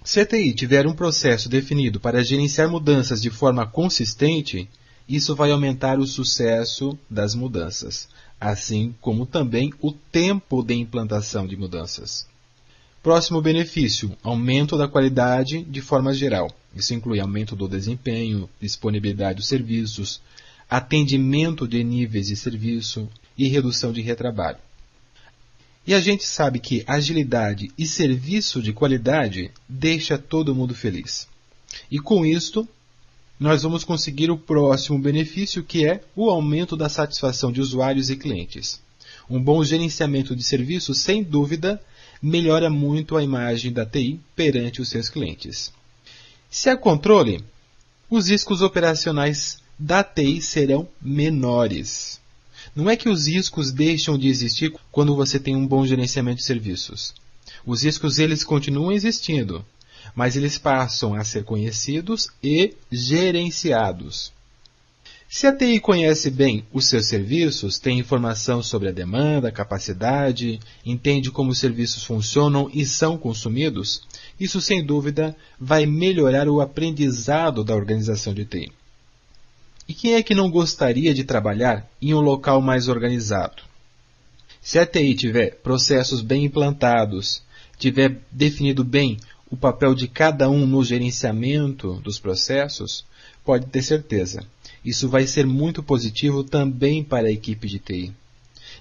Se a TI tiver um processo definido para gerenciar mudanças de forma consistente, isso vai aumentar o sucesso das mudanças, assim como também o tempo de implantação de mudanças. Próximo benefício, aumento da qualidade de forma geral. Isso inclui aumento do desempenho, disponibilidade dos serviços, atendimento de níveis de serviço e redução de retrabalho. E a gente sabe que agilidade e serviço de qualidade deixa todo mundo feliz. E com isto, nós vamos conseguir o próximo benefício, que é o aumento da satisfação de usuários e clientes. Um bom gerenciamento de serviços, sem dúvida, melhora muito a imagem da TI perante os seus clientes. Se há controle, os riscos operacionais da TI serão menores. Não é que os riscos deixam de existir quando você tem um bom gerenciamento de serviços. Os riscos eles continuam existindo, mas eles passam a ser conhecidos e gerenciados. Se a TI conhece bem os seus serviços, tem informação sobre a demanda, a capacidade, entende como os serviços funcionam e são consumidos, isso sem dúvida vai melhorar o aprendizado da organização de TI. E quem é que não gostaria de trabalhar em um local mais organizado? Se a TI tiver processos bem implantados, tiver definido bem o papel de cada um no gerenciamento dos processos, pode ter certeza. Isso vai ser muito positivo também para a equipe de TI.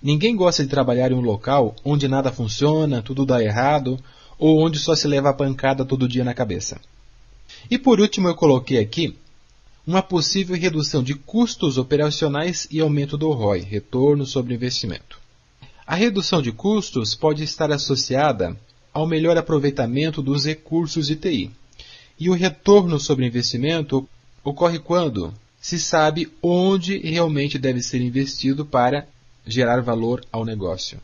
Ninguém gosta de trabalhar em um local onde nada funciona, tudo dá errado, ou onde só se leva a pancada todo dia na cabeça. E por último eu coloquei aqui uma possível redução de custos operacionais e aumento do ROI, retorno sobre investimento. A redução de custos pode estar associada ao melhor aproveitamento dos recursos de TI. E o retorno sobre investimento ocorre quando se sabe onde realmente deve ser investido para gerar valor ao negócio.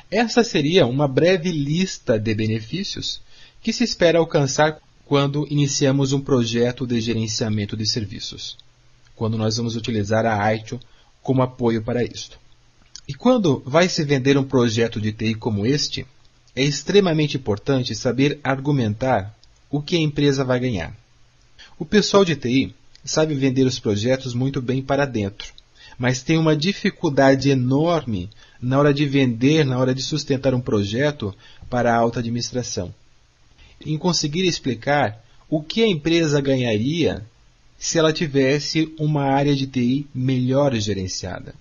Essa seria uma breve lista de benefícios que se espera alcançar quando iniciamos um projeto de gerenciamento de serviços, quando nós vamos utilizar a ITIL como apoio para isto. E quando vai se vender um projeto de TI como este, é extremamente importante saber argumentar o que a empresa vai ganhar. O pessoal de TI sabe vender os projetos muito bem para dentro, mas tem uma dificuldade enorme na hora de vender, na hora de sustentar um projeto para a alta administração. Em conseguir explicar o que a empresa ganharia se ela tivesse uma área de TI melhor gerenciada.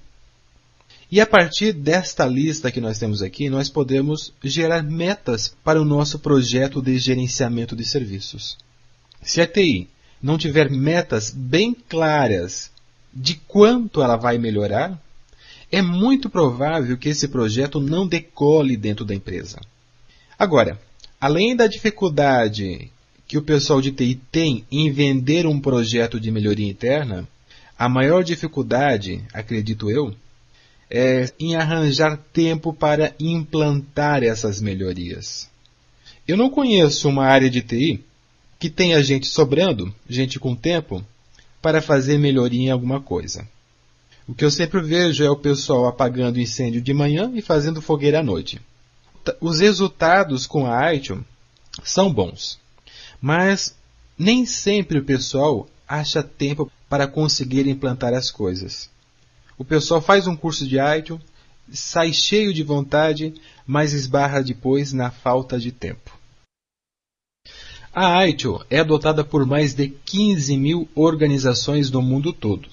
E a partir desta lista que nós temos aqui, nós podemos gerar metas para o nosso projeto de gerenciamento de serviços. Se a TI não tiver metas bem claras de quanto ela vai melhorar, é muito provável que esse projeto não decole dentro da empresa. Agora, além da dificuldade que o pessoal de TI tem em vender um projeto de melhoria interna, a maior dificuldade, acredito eu, é em arranjar tempo para implantar essas melhorias. Eu não conheço uma área de TI que tenha gente sobrando, gente com tempo, para fazer melhoria em alguma coisa. O que eu sempre vejo é o pessoal apagando incêndio de manhã e fazendo fogueira à noite. Os resultados com a ITIL são bons, mas nem sempre o pessoal acha tempo para conseguir implantar as coisas. O pessoal faz um curso de ITIL, sai cheio de vontade, mas esbarra depois na falta de tempo. A ITIL é adotada por mais de 15 mil organizações do mundo todo.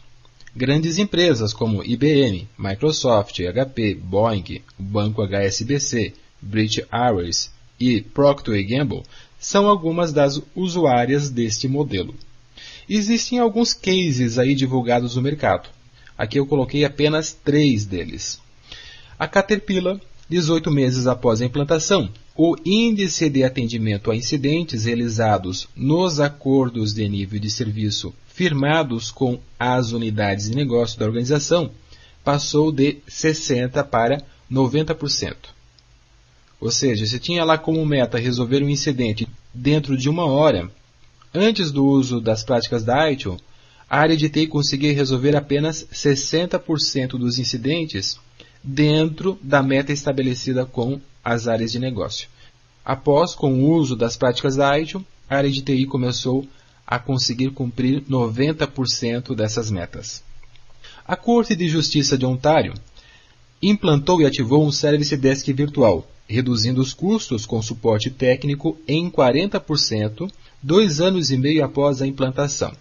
Grandes empresas como IBM, Microsoft, HP, Boeing, o banco HSBC, British Airways e Procter & Gamble são algumas das usuárias deste modelo. Existem alguns cases aí divulgados no mercado. Aqui eu coloquei apenas 3 deles. A Caterpillar, 18 meses após a implantação, o índice de atendimento a incidentes realizados nos acordos de nível de serviço firmados com as unidades de negócio da organização passou de 60% para 90%. Ou seja, se tinha lá como meta resolver um incidente dentro de 1 hora, antes do uso das práticas da ITIL, a área de TI conseguia resolver apenas 60% dos incidentes dentro da meta estabelecida com as áreas de negócio. Após, com o uso das práticas da ITIL, a área de TI começou a conseguir cumprir 90% dessas metas. A Corte de Justiça de Ontário implantou e ativou um Service Desk virtual, reduzindo os custos com suporte técnico em 40%, 2 anos e meio após a implantação.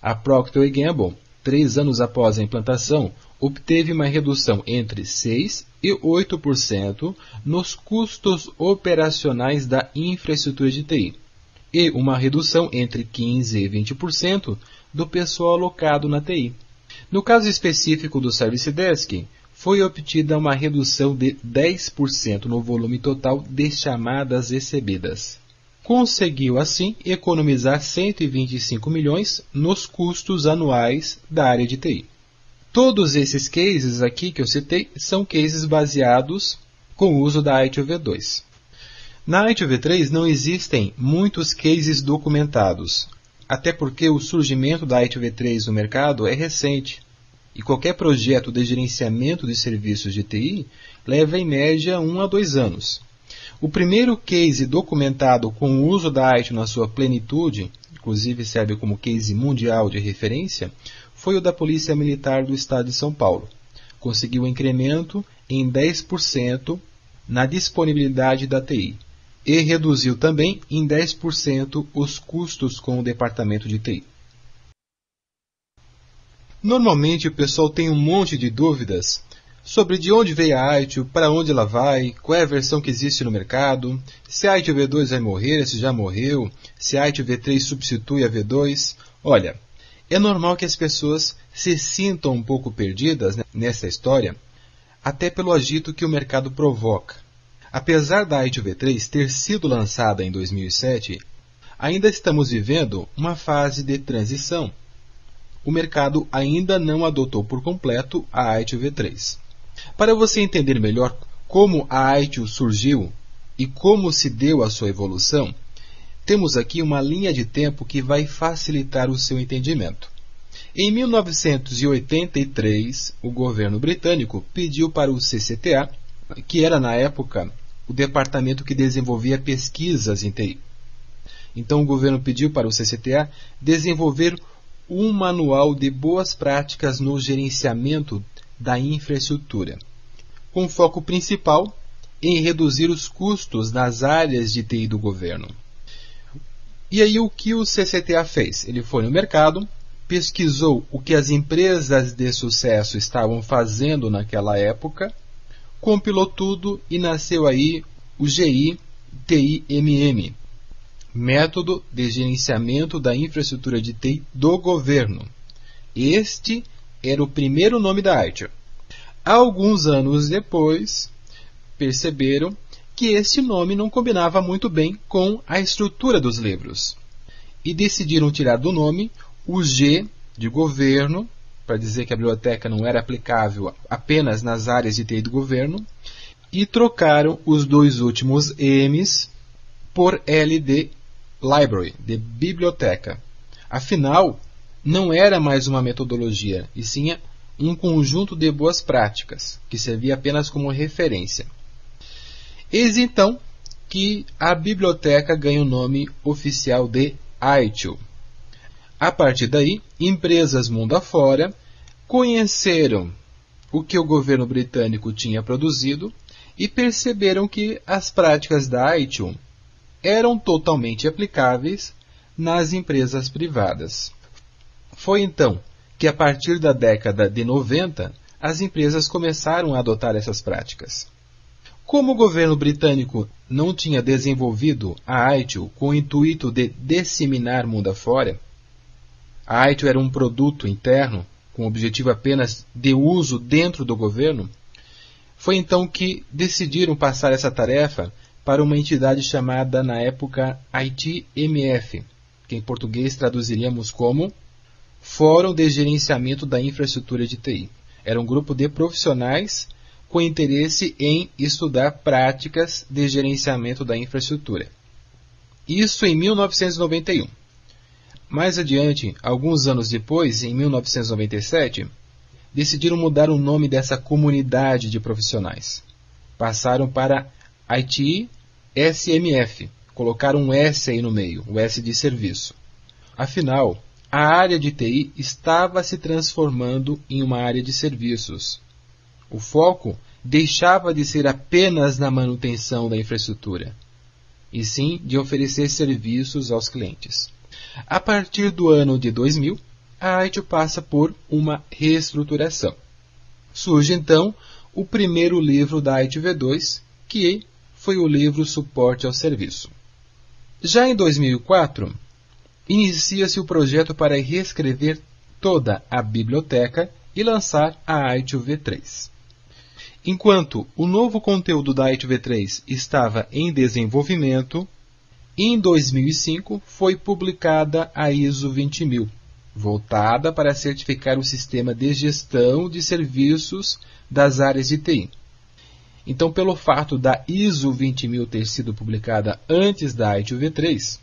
A Procter & Gamble, 3 anos após a implantação, obteve uma redução entre 6% e 8% nos custos operacionais da infraestrutura de TI, e uma redução entre 15% e 20% do pessoal alocado na TI. No caso específico do Service Desk, foi obtida uma redução de 10% no volume total de chamadas recebidas. Conseguiu, assim, economizar 125 milhões nos custos anuais da área de TI. Todos esses cases aqui que eu citei são cases baseados com o uso da ITIL V2. Na ITIL V3 não existem muitos cases documentados, até porque o surgimento da ITIL V3 no mercado é recente, e qualquer projeto de gerenciamento de serviços de TI leva em média 1 a 2 anos. O primeiro case documentado com o uso da ITIL na sua plenitude, inclusive serve como case mundial de referência, foi o da Polícia Militar do Estado de São Paulo. Conseguiu um incremento em 10% na disponibilidade da TI e reduziu também em 10% os custos com o departamento de TI. Normalmente o pessoal tem um monte de dúvidas sobre de onde veio a ITIL, para onde ela vai, qual é a versão que existe no mercado, se a ITIL V2 vai morrer, se já morreu, se a ITIL V3 substitui a V2. Olha, é normal que as pessoas se sintam um pouco perdidas nessa história, até pelo agito que o mercado provoca. Apesar da ITIL V3 ter sido lançada em 2007, ainda estamos vivendo uma fase de transição. O mercado ainda não adotou por completo a ITIL V3. Para você entender melhor como a ITIL surgiu e como se deu a sua evolução, temos aqui uma linha de tempo que vai facilitar o seu entendimento. Em 1983, o governo britânico pediu para o CCTA, que era na época o departamento que desenvolvia pesquisas em TI. Então o governo pediu para o CCTA desenvolver um manual de boas práticas no gerenciamento da infraestrutura, com foco principal em reduzir os custos nas áreas de TI do governo. E aí o que o CCTA fez? Ele foi no mercado pesquisou o que as empresas de sucesso estavam fazendo naquela época, compilou tudo e nasceu aí o GI-TIMM, Método de Gerenciamento da Infraestrutura de TI do Governo. Este era o primeiro nome da ITIL. Alguns anos depois, perceberam que este nome não combinava muito bem com a estrutura dos livros e decidiram tirar do nome o G de governo, para dizer que a biblioteca não era aplicável apenas nas áreas de TI do governo, e trocaram os dois últimos M's por L de library, de biblioteca. Afinal, não era mais uma metodologia, e sim um conjunto de boas práticas, que servia apenas como referência. Eis então que a biblioteca ganha o nome oficial de ITIL. A partir daí, empresas mundo afora conheceram o que o governo britânico tinha produzido e perceberam que as práticas da ITIL eram totalmente aplicáveis nas empresas privadas. Foi então que, a partir da década de 90, as empresas começaram a adotar essas práticas. Como o governo britânico não tinha desenvolvido a ITIL com o intuito de disseminar mundo afora, a ITIL era um produto interno, com o objetivo apenas de uso dentro do governo, foi então que decidiram passar essa tarefa para uma entidade chamada, na época, ITMF, que em português traduziríamos como Fórum de Gerenciamento da Infraestrutura de TI. Era um grupo de profissionais com interesse em estudar práticas de gerenciamento da infraestrutura. Isso em 1991. Mais adiante, alguns anos depois, em 1997, decidiram mudar o nome dessa comunidade de profissionais. Passaram para ITSMF, colocaram um S aí no meio, o S de serviço. Afinal, a área de TI estava se transformando em uma área de serviços. O foco deixava de ser apenas na manutenção da infraestrutura, e sim de oferecer serviços aos clientes. A partir do ano de 2000, a ITIL passa por uma reestruturação. Surge então o primeiro livro da ITIL V2, que foi o livro Suporte ao Serviço. Já em 2004, inicia-se o projeto para reescrever toda a biblioteca e lançar a ITIL V3. Enquanto o novo conteúdo da ITIL V3 estava em desenvolvimento, em 2005 foi publicada a ISO 20000, voltada para certificar o sistema de gestão de serviços das áreas de TI. Então, pelo fato da ISO 20000 ter sido publicada antes da ITIL V3,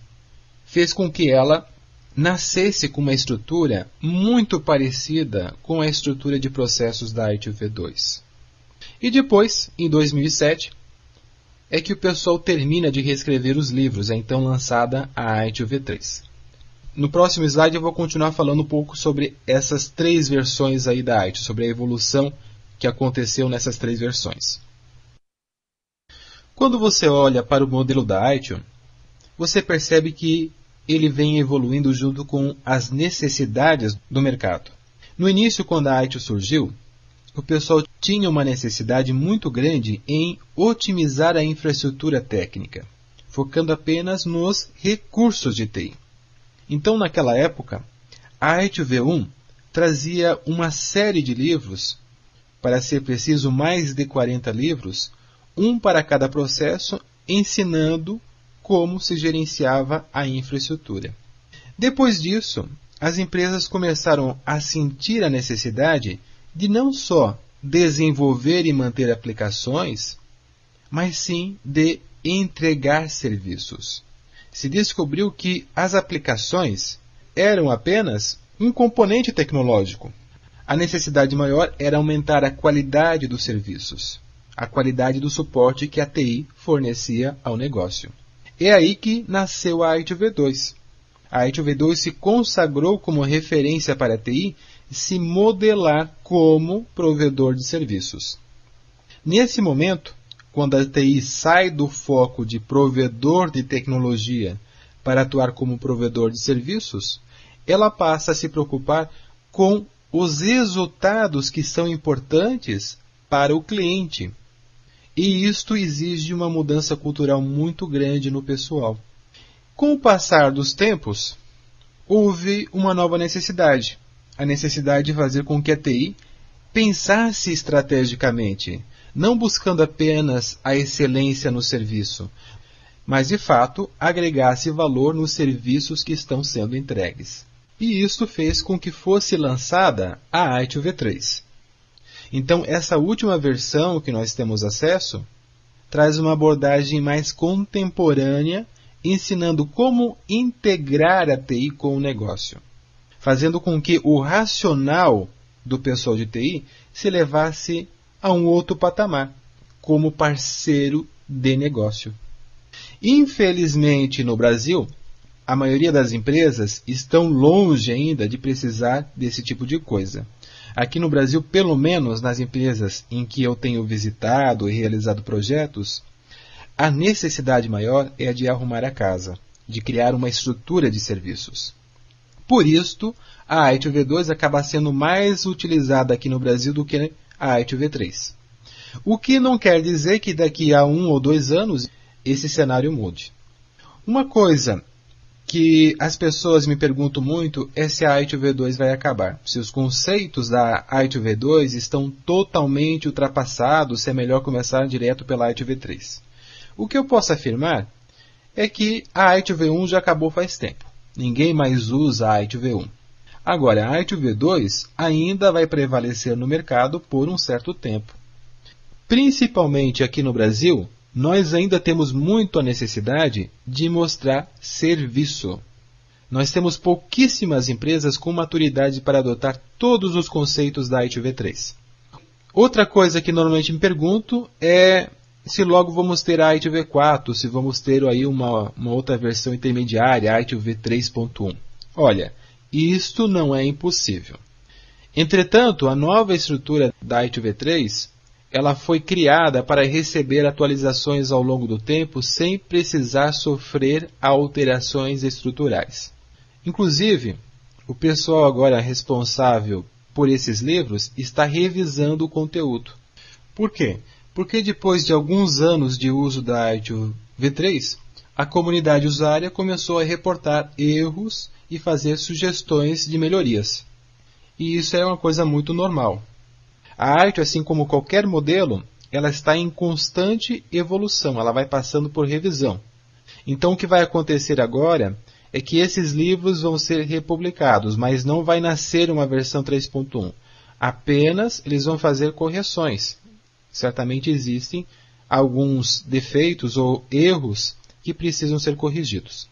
fez com que ela nascesse com uma estrutura muito parecida com a estrutura de processos da ITIL V2. E depois, em 2007, é que o pessoal termina de reescrever os livros, é então lançada a ITIL V3. No próximo slide eu vou continuar falando um pouco sobre essas três versões aí da ITIL, sobre a evolução que aconteceu nessas três versões. Quando você olha para o modelo da ITIL, você percebe que ele vem evoluindo junto com as necessidades do mercado. No início, quando a ITIL surgiu, o pessoal tinha uma necessidade muito grande em otimizar a infraestrutura técnica, focando apenas nos recursos de TI. Então, naquela época, a ITIL V1 trazia uma série de livros, para ser preciso, mais de 40 livros, um para cada processo, ensinando como se gerenciava a infraestrutura. Depois disso, as empresas começaram a sentir a necessidade de não só desenvolver e manter aplicações, mas sim de entregar serviços. Se descobriu que as aplicações eram apenas um componente tecnológico. A necessidade maior era aumentar a qualidade dos serviços, a qualidade do suporte que a TI fornecia ao negócio. É aí que nasceu a ITIL V2. A ITIL V2 se consagrou como referência para a TI se modelar como provedor de serviços. Nesse momento, quando a TI sai do foco de provedor de tecnologia para atuar como provedor de serviços, ela passa a se preocupar com os resultados que são importantes para o cliente. E isto exige uma mudança cultural muito grande no pessoal. Com o passar dos tempos, houve uma nova necessidade. A necessidade de fazer com que a TI pensasse estrategicamente, não buscando apenas a excelência no serviço, mas de fato agregasse valor nos serviços que estão sendo entregues. E isso fez com que fosse lançada a ITIL V3. Então, essa última versão que nós temos acesso traz uma abordagem mais contemporânea, ensinando como integrar a TI com o negócio, fazendo com que o racional do pessoal de TI se levasse a um outro patamar, como parceiro de negócio. Infelizmente, no Brasil, a maioria das empresas estão longe ainda de precisar desse tipo de coisa. Aqui no Brasil, pelo menos nas empresas em que eu tenho visitado e realizado projetos, a necessidade maior é a de arrumar a casa, de criar uma estrutura de serviços. Por isto, a ITIL V2 acaba sendo mais utilizada aqui no Brasil do que a ITIL V3. O que não quer dizer que daqui a 1 ou 2 anos esse cenário mude. Uma coisa que as pessoas me perguntam muito é se a ITIL V2 vai acabar. Se os conceitos da ITIL V2 estão totalmente ultrapassados, se é melhor começar direto pela ITIL V3. O que eu posso afirmar é que a ITIL V1 já acabou faz tempo. Ninguém mais usa a ITIL V1. Agora, a ITIL V2 ainda vai prevalecer no mercado por um certo tempo. Principalmente aqui no Brasil, nós ainda temos muito a necessidade de mostrar serviço. Nós temos pouquíssimas empresas com maturidade para adotar todos os conceitos da ITIL V3. Outra coisa que normalmente me pergunto é se logo vamos ter a ITIL V4, se vamos ter aí uma outra versão intermediária, a ITIL V3.1. Olha, isto não é impossível. Entretanto, a nova estrutura da ITIL V3 ela foi criada para receber atualizações ao longo do tempo sem precisar sofrer alterações estruturais. Inclusive, o pessoal agora responsável por esses livros está revisando o conteúdo. Por quê? Porque depois de alguns anos de uso da ITIL V3, a comunidade usuária começou a reportar erros e fazer sugestões de melhorias. E isso é uma coisa muito normal. A ITIL, assim como qualquer modelo, ela está em constante evolução, ela vai passando por revisão. Então o que vai acontecer agora é que esses livros vão ser republicados, mas não vai nascer uma versão 3.1. Apenas eles vão fazer correções. Certamente existem alguns defeitos ou erros que precisam ser corrigidos.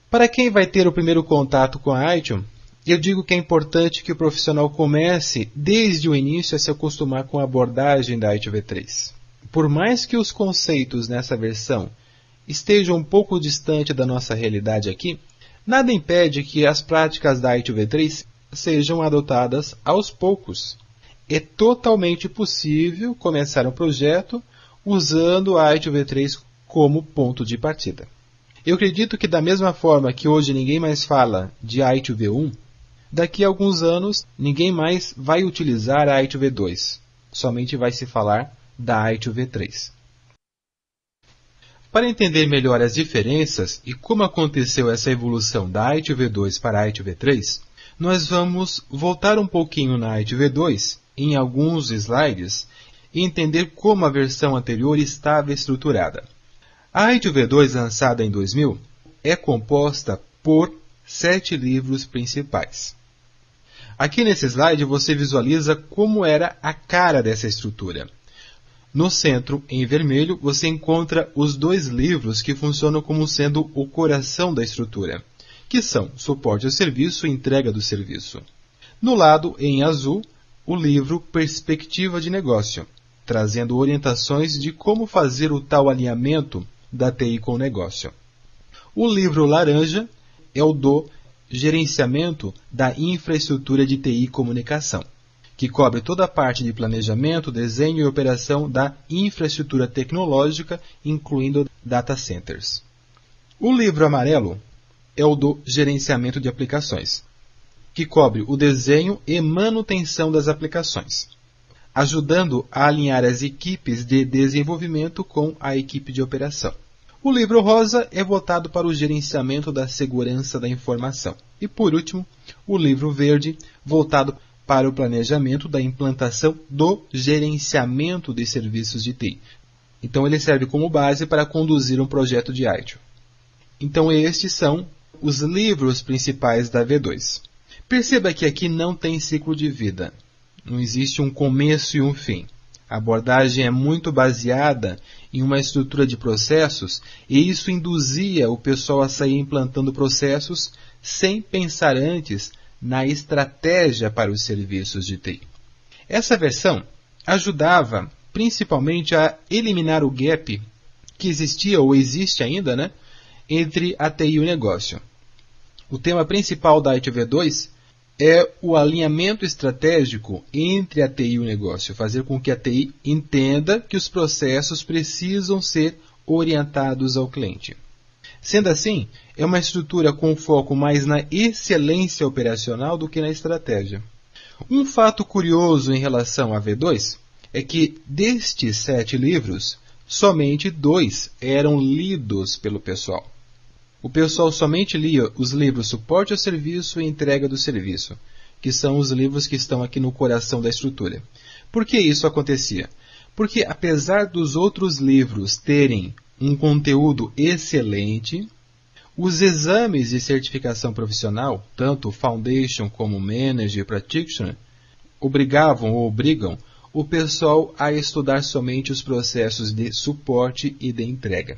Para quem vai ter o primeiro contato com a ITIL, eu digo que é importante que o profissional comece desde o início a se acostumar com a abordagem da ITIL V3. Por mais que os conceitos nessa versão estejam um pouco distante da nossa realidade aqui, nada impede que as práticas da ITIL V3 sejam adotadas aos poucos. É totalmente possível começar um projeto usando a ITIL V3 como ponto de partida. Eu acredito que da mesma forma que hoje ninguém mais fala de ITIL V1, daqui a alguns anos ninguém mais vai utilizar a ITIL V2, somente vai se falar da ITIL V3. Para entender melhor as diferenças e como aconteceu essa evolução da ITIL V2 para a ITIL V3, nós vamos voltar um pouquinho na ITIL V2, em alguns slides, e entender como a versão anterior estava estruturada. A ITIL V2, lançada em 2000, é composta por 7 livros principais. Aqui nesse slide você visualiza como era a cara dessa estrutura. No centro, em vermelho, você encontra os 2 livros que funcionam como sendo o coração da estrutura, que são Suporte ao Serviço e Entrega do Serviço. No lado, em azul, o livro Perspectiva de Negócio, trazendo orientações de como fazer o tal alinhamento da TI com o negócio. O livro laranja é o do Gerenciamento da Infraestrutura de TI e Comunicação, que cobre toda a parte de planejamento, desenho e operação da infraestrutura tecnológica, incluindo data centers. O livro amarelo é o do Gerenciamento de Aplicações, que cobre o desenho e manutenção das aplicações, ajudando a alinhar as equipes de desenvolvimento com a equipe de operação. O livro rosa é voltado para o gerenciamento da segurança da informação. E, por último, o livro verde, voltado para o planejamento da implantação do gerenciamento de serviços de TI. Então, ele serve como base para conduzir um projeto de ITIL. Então, estes são os livros principais da V2. Perceba que aqui não tem ciclo de vida. Não existe um começo e um fim. A abordagem é muito baseada em uma estrutura de processos e isso induzia o pessoal a sair implantando processos sem pensar antes na estratégia para os serviços de TI. Essa versão ajudava principalmente a eliminar o gap que existia ou existe ainda, entre a TI e o negócio. O tema principal da ITIL V2 é o alinhamento estratégico entre a TI e o negócio, fazer com que a TI entenda que os processos precisam ser orientados ao cliente. Sendo assim, é uma estrutura com foco mais na excelência operacional do que na estratégia. Um fato curioso em relação à V2 é que, destes 7 livros, somente 2 eram lidos pelo pessoal. O pessoal somente lia os livros Suporte ao Serviço e Entrega do Serviço, que são os livros que estão aqui no coração da estrutura. Por que isso acontecia? Porque, apesar dos outros livros terem um conteúdo excelente, os exames de certificação profissional, tanto Foundation como Manager e Practitioner, obrigavam ou obrigam o pessoal a estudar somente os processos de suporte e de entrega.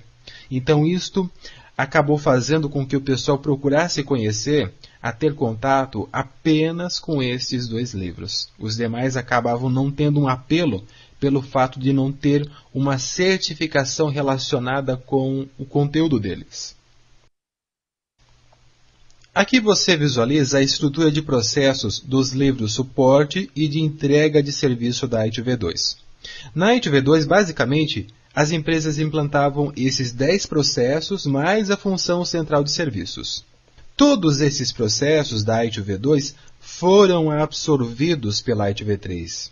Então, isto acabou fazendo com que o pessoal procurasse conhecer, a ter contato apenas com estes 2 livros. Os demais acabavam não tendo um apelo pelo fato de não ter uma certificação relacionada com o conteúdo deles. Aqui você visualiza a estrutura de processos dos livros Suporte e de Entrega de Serviço da ITIL V2. Na ITIL V2, basicamente, as empresas implantavam esses 10 processos mais a função central de serviços. Todos esses processos da ITIL V2 foram absorvidos pela ITIL V3.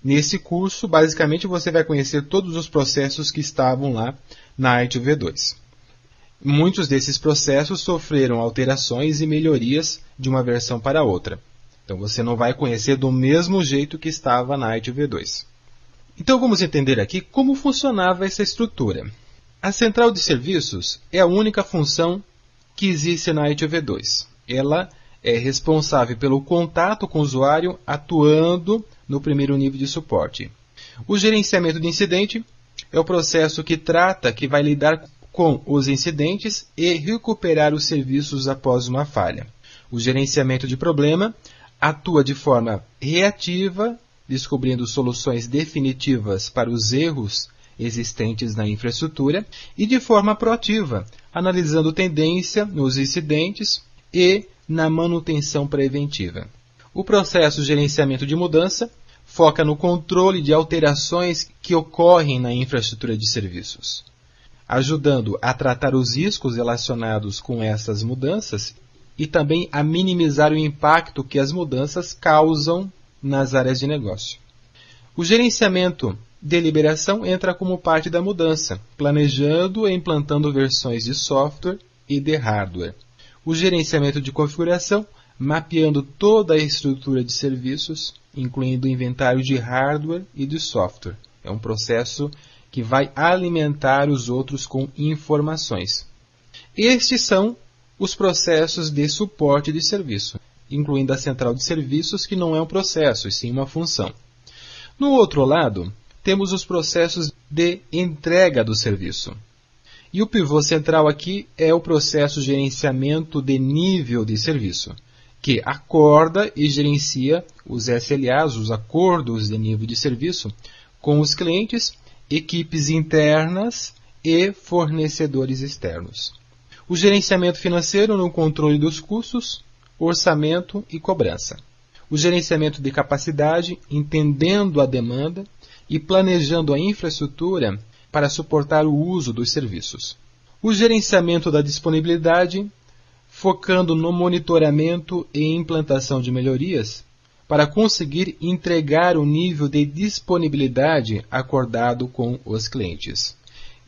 Nesse curso, basicamente, você vai conhecer todos os processos que estavam lá na ITIL V2. Muitos desses processos sofreram alterações e melhorias de uma versão para outra. Então, você não vai conhecer do mesmo jeito que estava na ITIL V2. Então, vamos entender aqui como funcionava essa estrutura. A central de serviços é a única função que existe na ITIL V2. Ela é responsável pelo contato com o usuário atuando no primeiro nível de suporte. O gerenciamento de incidente é o processo que vai lidar com os incidentes e recuperar os serviços após uma falha. O gerenciamento de problema atua de forma reativa, descobrindo soluções definitivas para os erros existentes na infraestrutura, e de forma proativa, analisando tendência nos incidentes e na manutenção preventiva. O processo de gerenciamento de mudança foca no controle de alterações que ocorrem na infraestrutura de serviços, ajudando a tratar os riscos relacionados com essas mudanças e também a minimizar o impacto que as mudanças causam nas áreas de negócio. O gerenciamento de liberação entra como parte da mudança, planejando e implantando versões de software e de hardware. O gerenciamento de configuração, mapeando toda a estrutura de serviços, incluindo o inventário de hardware e de software. É um processo que vai alimentar os outros com informações. Estes são os processos de suporte de serviço, incluindo a central de serviços, que não é um processo, e sim uma função. No outro lado, temos os processos de entrega do serviço. E o pivô central aqui é o processo de gerenciamento de nível de serviço, que acorda e gerencia os SLAs, os acordos de nível de serviço, com os clientes, equipes internas e fornecedores externos. O gerenciamento financeiro no controle dos custos, orçamento e cobrança. O gerenciamento de capacidade, entendendo a demanda e planejando a infraestrutura para suportar o uso dos serviços. O gerenciamento da disponibilidade, focando no monitoramento e implantação de melhorias para conseguir entregar o nível de disponibilidade acordado com os clientes.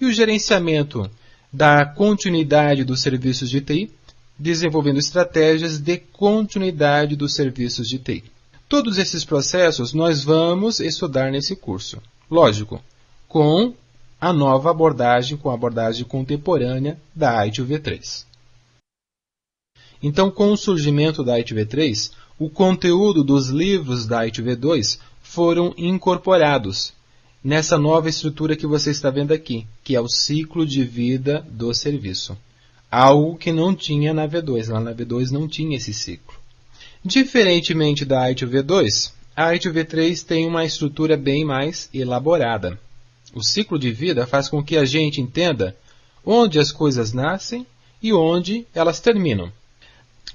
E o gerenciamento da continuidade dos serviços de TI, desenvolvendo estratégias de continuidade dos serviços de TI. Todos esses processos nós vamos estudar nesse curso. Lógico, com a nova abordagem, com a abordagem contemporânea da ITIL V3. Então, com o surgimento da ITIL V3, o conteúdo dos livros da ITIL V2 foram incorporados nessa nova estrutura que você está vendo aqui, que é o ciclo de vida do serviço. Algo que não tinha na V2, lá na V2 não tinha esse ciclo. Diferentemente da ITIL V2, a ITIL V3 tem uma estrutura bem mais elaborada. O ciclo de vida faz com que a gente entenda onde as coisas nascem e onde elas terminam.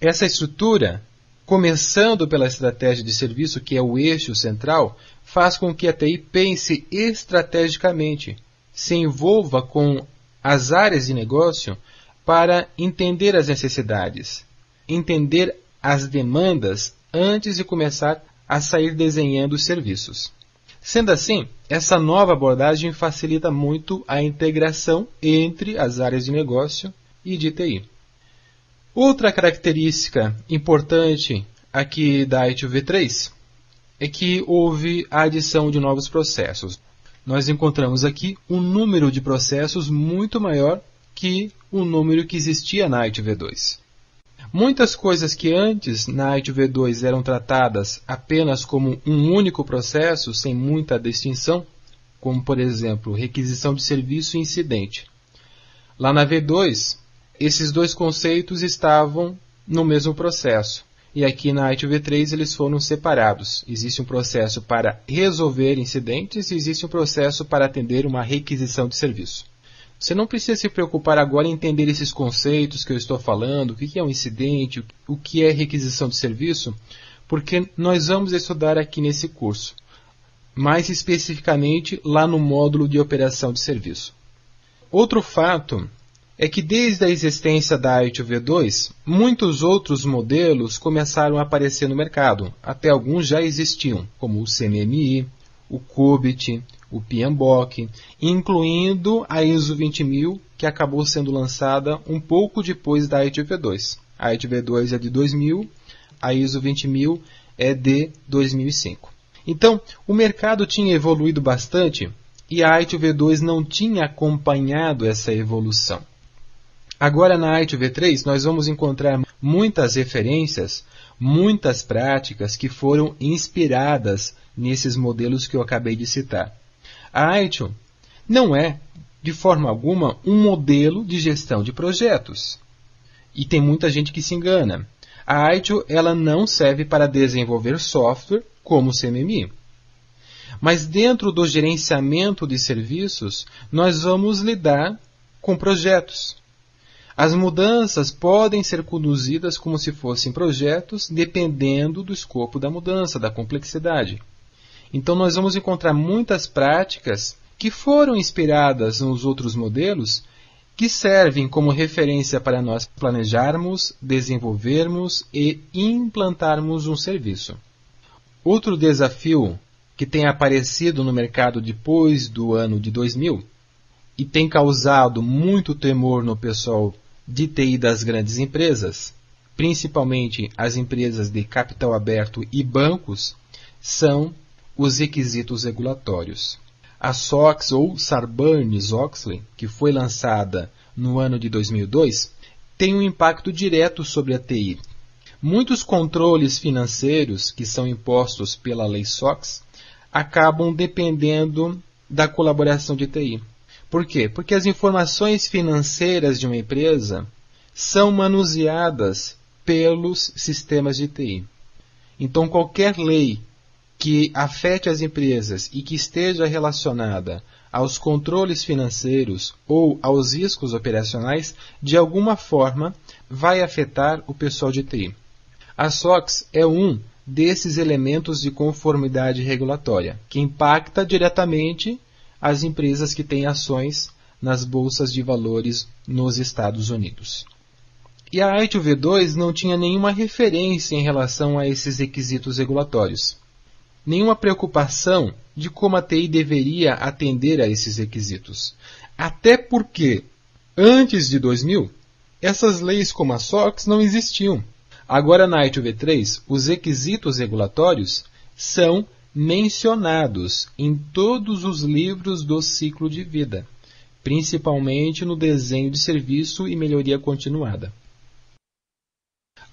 Essa estrutura, começando pela estratégia de serviço, que é o eixo central, faz com que a TI pense estrategicamente, se envolva com as áreas de negócio para entender as necessidades, entender as demandas antes de começar a sair desenhando os serviços. Sendo assim, essa nova abordagem facilita muito a integração entre as áreas de negócio e de TI. Outra característica importante aqui da ITIL V3 é que houve a adição de novos processos. Nós encontramos aqui um número de processos muito maior que o número que existia na ITIL V2. Muitas coisas que antes na ITIL V2 eram tratadas apenas como um único processo, sem muita distinção, como por exemplo requisição de serviço e incidente. Lá na V2, esses dois conceitos estavam no mesmo processo. E aqui na ITIL V3 eles foram separados. Existe um processo para resolver incidentes e existe um processo para atender uma requisição de serviço. Você não precisa se preocupar agora em entender esses conceitos que eu estou falando, o que é um incidente, o que é requisição de serviço, porque nós vamos estudar aqui nesse curso, mais especificamente lá no módulo de operação de serviço. Outro fato é que desde a existência da ITIL V2, muitos outros modelos começaram a aparecer no mercado. Até alguns já existiam, como o CMMI, o CUBIT, o PMBOK, incluindo a ISO 20000, que acabou sendo lançada um pouco depois da ITIL V2. A ITIL V2 é de 2000, a ISO 20000 é de 2005. Então, o mercado tinha evoluído bastante e a ITIL V2 não tinha acompanhado essa evolução. Agora, na ITIL V3, nós vamos encontrar muitas referências, muitas práticas que foram inspiradas nesses modelos que eu acabei de citar. A ITIL não é, de forma alguma, um modelo de gestão de projetos. E tem muita gente que se engana. A ITIL ela não serve para desenvolver software como o CMMI. Mas dentro do gerenciamento de serviços, nós vamos lidar com projetos. As mudanças podem ser conduzidas como se fossem projetos, dependendo do escopo da mudança, da complexidade. Então, nós vamos encontrar muitas práticas que foram inspiradas nos outros modelos, que servem como referência para nós planejarmos, desenvolvermos e implantarmos um serviço. Outro desafio que tem aparecido no mercado depois do ano de 2000 e tem causado muito temor no pessoal de TI das grandes empresas, principalmente as empresas de capital aberto e bancos, são os requisitos regulatórios. A SOX, ou Sarbanes-Oxley, que foi lançada no ano de 2002, tem um impacto direto sobre a TI. Muitos controles financeiros que são impostos pela lei SOX acabam dependendo da colaboração de TI. Por quê? Porque as informações financeiras de uma empresa são manuseadas pelos sistemas de TI. Então, qualquer lei que afete as empresas e que esteja relacionada aos controles financeiros ou aos riscos operacionais, de alguma forma, vai afetar o pessoal de TI. A SOX é um desses elementos de conformidade regulatória, que impacta diretamente as empresas que têm ações nas bolsas de valores nos Estados Unidos. E a ITIL V2 não tinha nenhuma referência em relação a esses requisitos regulatórios. Nenhuma preocupação de como a TI deveria atender a esses requisitos. Até porque, antes de 2000, essas leis como a SOX não existiam. Agora na ITIL V3, os requisitos regulatórios são mencionados em todos os livros do ciclo de vida, principalmente no desenho de serviço e melhoria continuada.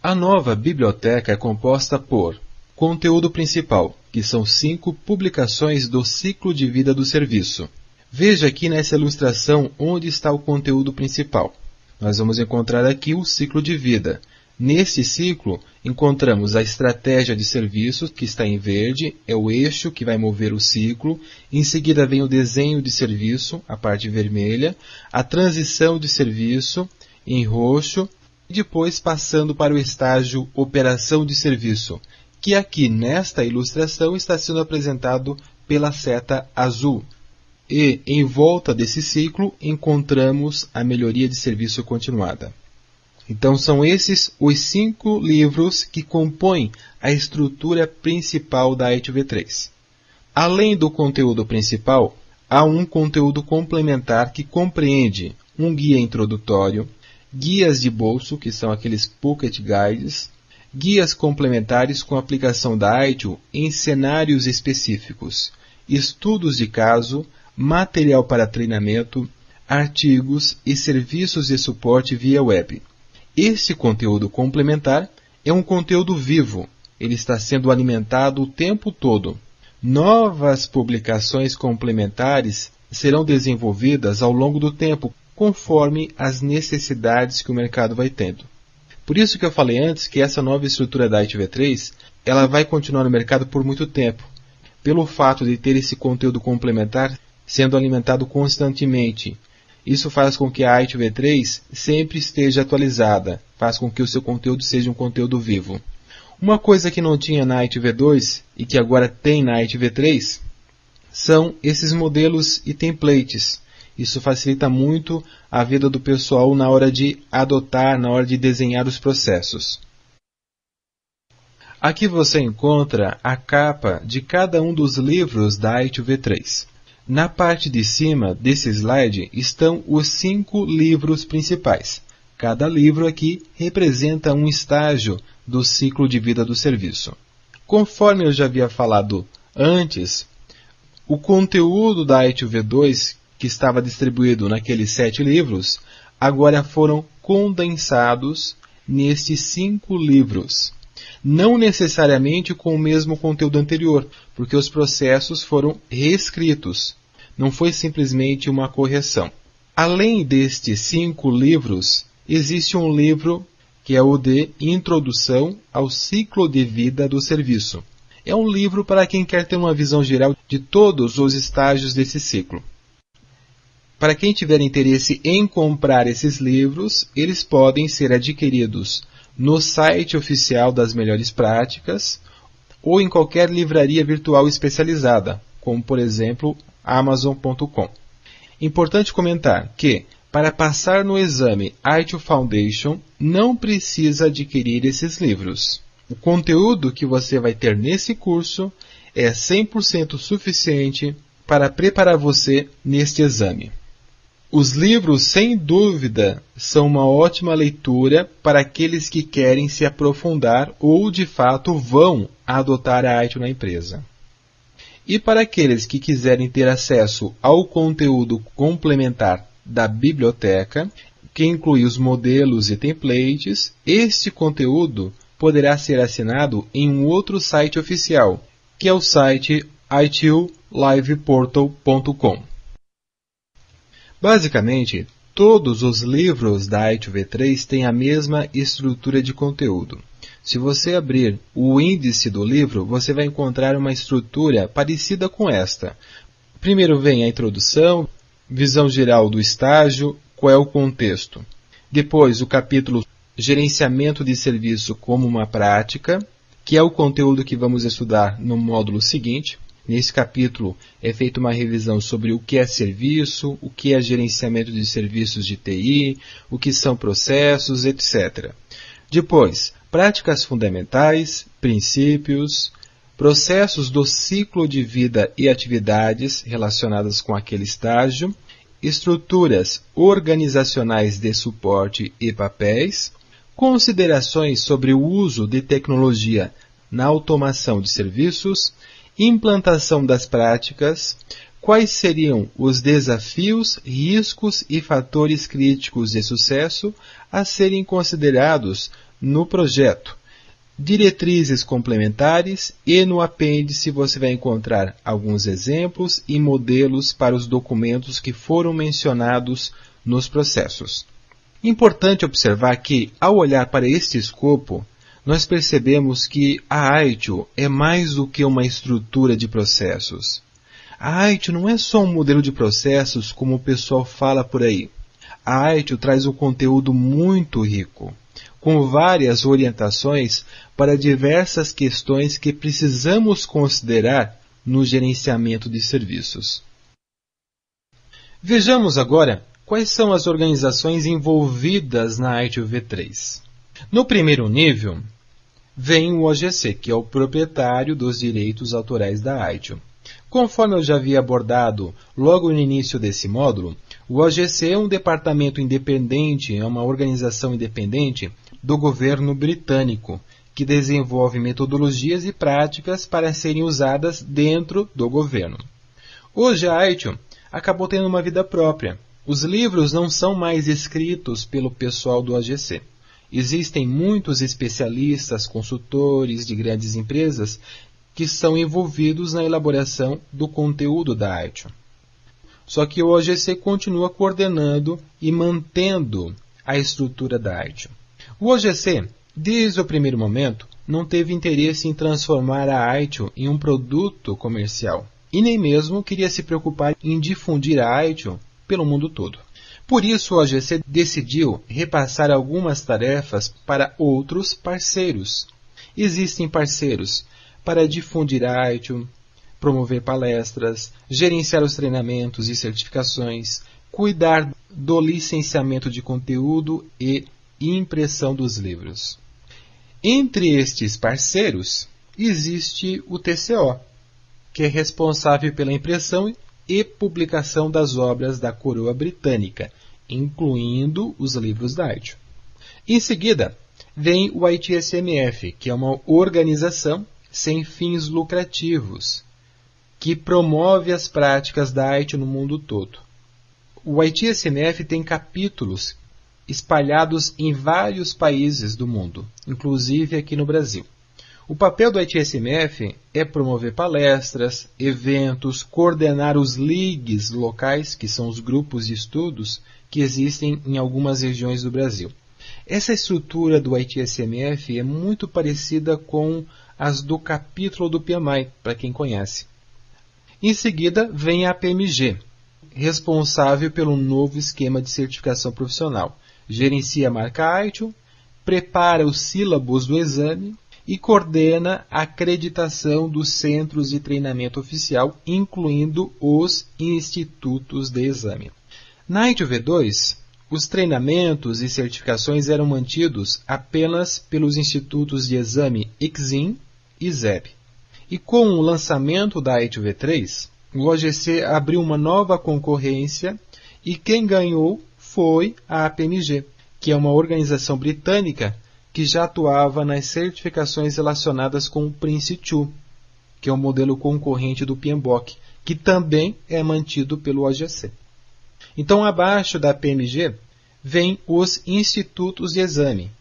A nova biblioteca é composta por conteúdo principal, que são 5 publicações do ciclo de vida do serviço. Veja aqui nessa ilustração onde está o conteúdo principal. Nós vamos encontrar aqui o ciclo de vida. Neste ciclo, encontramos a estratégia de serviços, que está em verde, é o eixo que vai mover o ciclo. Em seguida vem o desenho de serviço, a parte vermelha, a transição de serviço, em roxo, e depois passando para o estágio operação de serviço, que aqui nesta ilustração está sendo apresentado pela seta azul. E, em volta desse ciclo, encontramos a melhoria de serviço continuada. Então, são esses os 5 livros que compõem a estrutura principal da ITIL V3. Além do conteúdo principal, há um conteúdo complementar que compreende um guia introdutório, guias de bolso, que são aqueles pocket guides, guias complementares com aplicação da ITIL em cenários específicos, estudos de caso, material para treinamento, artigos e serviços de suporte via web. Este conteúdo complementar é um conteúdo vivo, ele está sendo alimentado o tempo todo. Novas publicações complementares serão desenvolvidas ao longo do tempo, conforme as necessidades que o mercado vai tendo. Por isso que eu falei antes que essa nova estrutura da ITIL V3 ela vai continuar no mercado por muito tempo, pelo fato de ter esse conteúdo complementar sendo alimentado constantemente. Isso faz com que a ITIL V3 sempre esteja atualizada, faz com que o seu conteúdo seja um conteúdo vivo. Uma coisa que não tinha na ITIL V2 e que agora tem na ITIL V3 são esses modelos e templates. Isso facilita muito a vida do pessoal na hora de adotar, na hora de desenhar os processos. Aqui você encontra a capa de cada um dos livros da ITIL V3. Na parte de cima desse slide estão os 5 livros principais. Cada livro aqui representa um estágio do ciclo de vida do serviço. Conforme eu já havia falado antes, o conteúdo da ITIL V2, que estava distribuído naqueles 7 livros, agora foram condensados nestes 5 livros. Não necessariamente com o mesmo conteúdo anterior, porque os processos foram reescritos. Não foi simplesmente uma correção. Além destes 5 livros, existe um livro que é o de Introdução ao Ciclo de Vida do Serviço. É um livro para quem quer ter uma visão geral de todos os estágios desse ciclo. Para quem tiver interesse em comprar esses livros, eles podem ser adquiridos no site oficial das Melhores Práticas ou em qualquer livraria virtual especializada, como por exemplo Amazon.com. Importante comentar que, para passar no exame ITIL Foundation, não precisa adquirir esses livros. O conteúdo que você vai ter nesse curso é 100% suficiente para preparar você neste exame. Os livros, sem dúvida, são uma ótima leitura para aqueles que querem se aprofundar ou, de fato, vão adotar a ITIL na empresa. E para aqueles que quiserem ter acesso ao conteúdo complementar da biblioteca, que inclui os modelos e templates, este conteúdo poderá ser assinado em um outro site oficial, que é o site itiliveportal.com. Basicamente, todos os livros da ITIL V3 têm a mesma estrutura de conteúdo. Se você abrir o índice do livro, você vai encontrar uma estrutura parecida com esta. Primeiro vem a introdução, visão geral do estágio, qual é o contexto. Depois o capítulo Gerenciamento de Serviço como uma Prática, que é o conteúdo que vamos estudar no módulo seguinte. Nesse capítulo é feita uma revisão sobre o que é serviço, o que é gerenciamento de serviços de TI, o que são processos, etc. Depois, práticas fundamentais, princípios, processos do ciclo de vida e atividades relacionadas com aquele estágio, estruturas organizacionais de suporte e papéis, considerações sobre o uso de tecnologia na automação de serviços, implantação das práticas, quais seriam os desafios, riscos e fatores críticos de sucesso a serem considerados no projeto, diretrizes complementares, e no apêndice você vai encontrar alguns exemplos e modelos para os documentos que foram mencionados nos processos. Importante observar que, ao olhar para este escopo, nós percebemos que a ITIL é mais do que uma estrutura de processos. A ITIL não é só um modelo de processos como o pessoal fala por aí. A ITIL traz um conteúdo muito rico, com várias orientações para diversas questões que precisamos considerar no gerenciamento de serviços. Vejamos agora quais são as organizações envolvidas na ITIL V3. No primeiro nível, vem o OGC, que é o proprietário dos direitos autorais da ITIL. Conforme eu já havia abordado logo no início desse módulo, o OGC é um departamento independente, é uma organização independente do governo britânico, que desenvolve metodologias e práticas para serem usadas dentro do governo. Hoje a ITIL acabou tendo uma vida própria. Os livros não são mais escritos pelo pessoal do OGC. Existem muitos especialistas, consultores de grandes empresas que são envolvidos na elaboração do conteúdo da ITIL. Só que o OGC continua coordenando e mantendo a estrutura da ITIL. O OGC, desde o primeiro momento, não teve interesse em transformar a ITIL em um produto comercial e nem mesmo queria se preocupar em difundir a ITIL pelo mundo todo. Por isso, o OGC decidiu repassar algumas tarefas para outros parceiros. Existem parceiros para difundir a ITIL, promover palestras, gerenciar os treinamentos e certificações, cuidar do licenciamento de conteúdo e impressão dos livros. Entre estes parceiros, existe o TCO, que é responsável pela impressão e publicação das obras da coroa britânica, incluindo os livros da ITIL. Em seguida, vem o ITSMF, que é uma organização sem fins lucrativos, que promove as práticas da ITIL no mundo todo. O ITSMF tem capítulos espalhados em vários países do mundo, inclusive aqui no Brasil. O papel do ITSMF é promover palestras, eventos, coordenar os leagues locais, que são os grupos de estudos que existem em algumas regiões do Brasil. Essa estrutura do ITSMF é muito parecida com as do capítulo do PMI, para quem conhece. Em seguida, vem a PMG, responsável pelo novo esquema de certificação profissional. Gerencia a marca ITIL, prepara os sílabos do exame e coordena a acreditação dos centros de treinamento oficial, incluindo os institutos de exame. Na ITIL V2, os treinamentos e certificações eram mantidos apenas pelos institutos de exame ICSIM e ZEB. E com o lançamento da ITIL V3, o OGC abriu uma nova concorrência e quem ganhou foi a APMG, que é uma organização britânica que já atuava nas certificações relacionadas com o Prince2, que é o modelo concorrente do PMBOK, que também é mantido pelo OGC. Então, abaixo da PMG, vem os institutos de exame,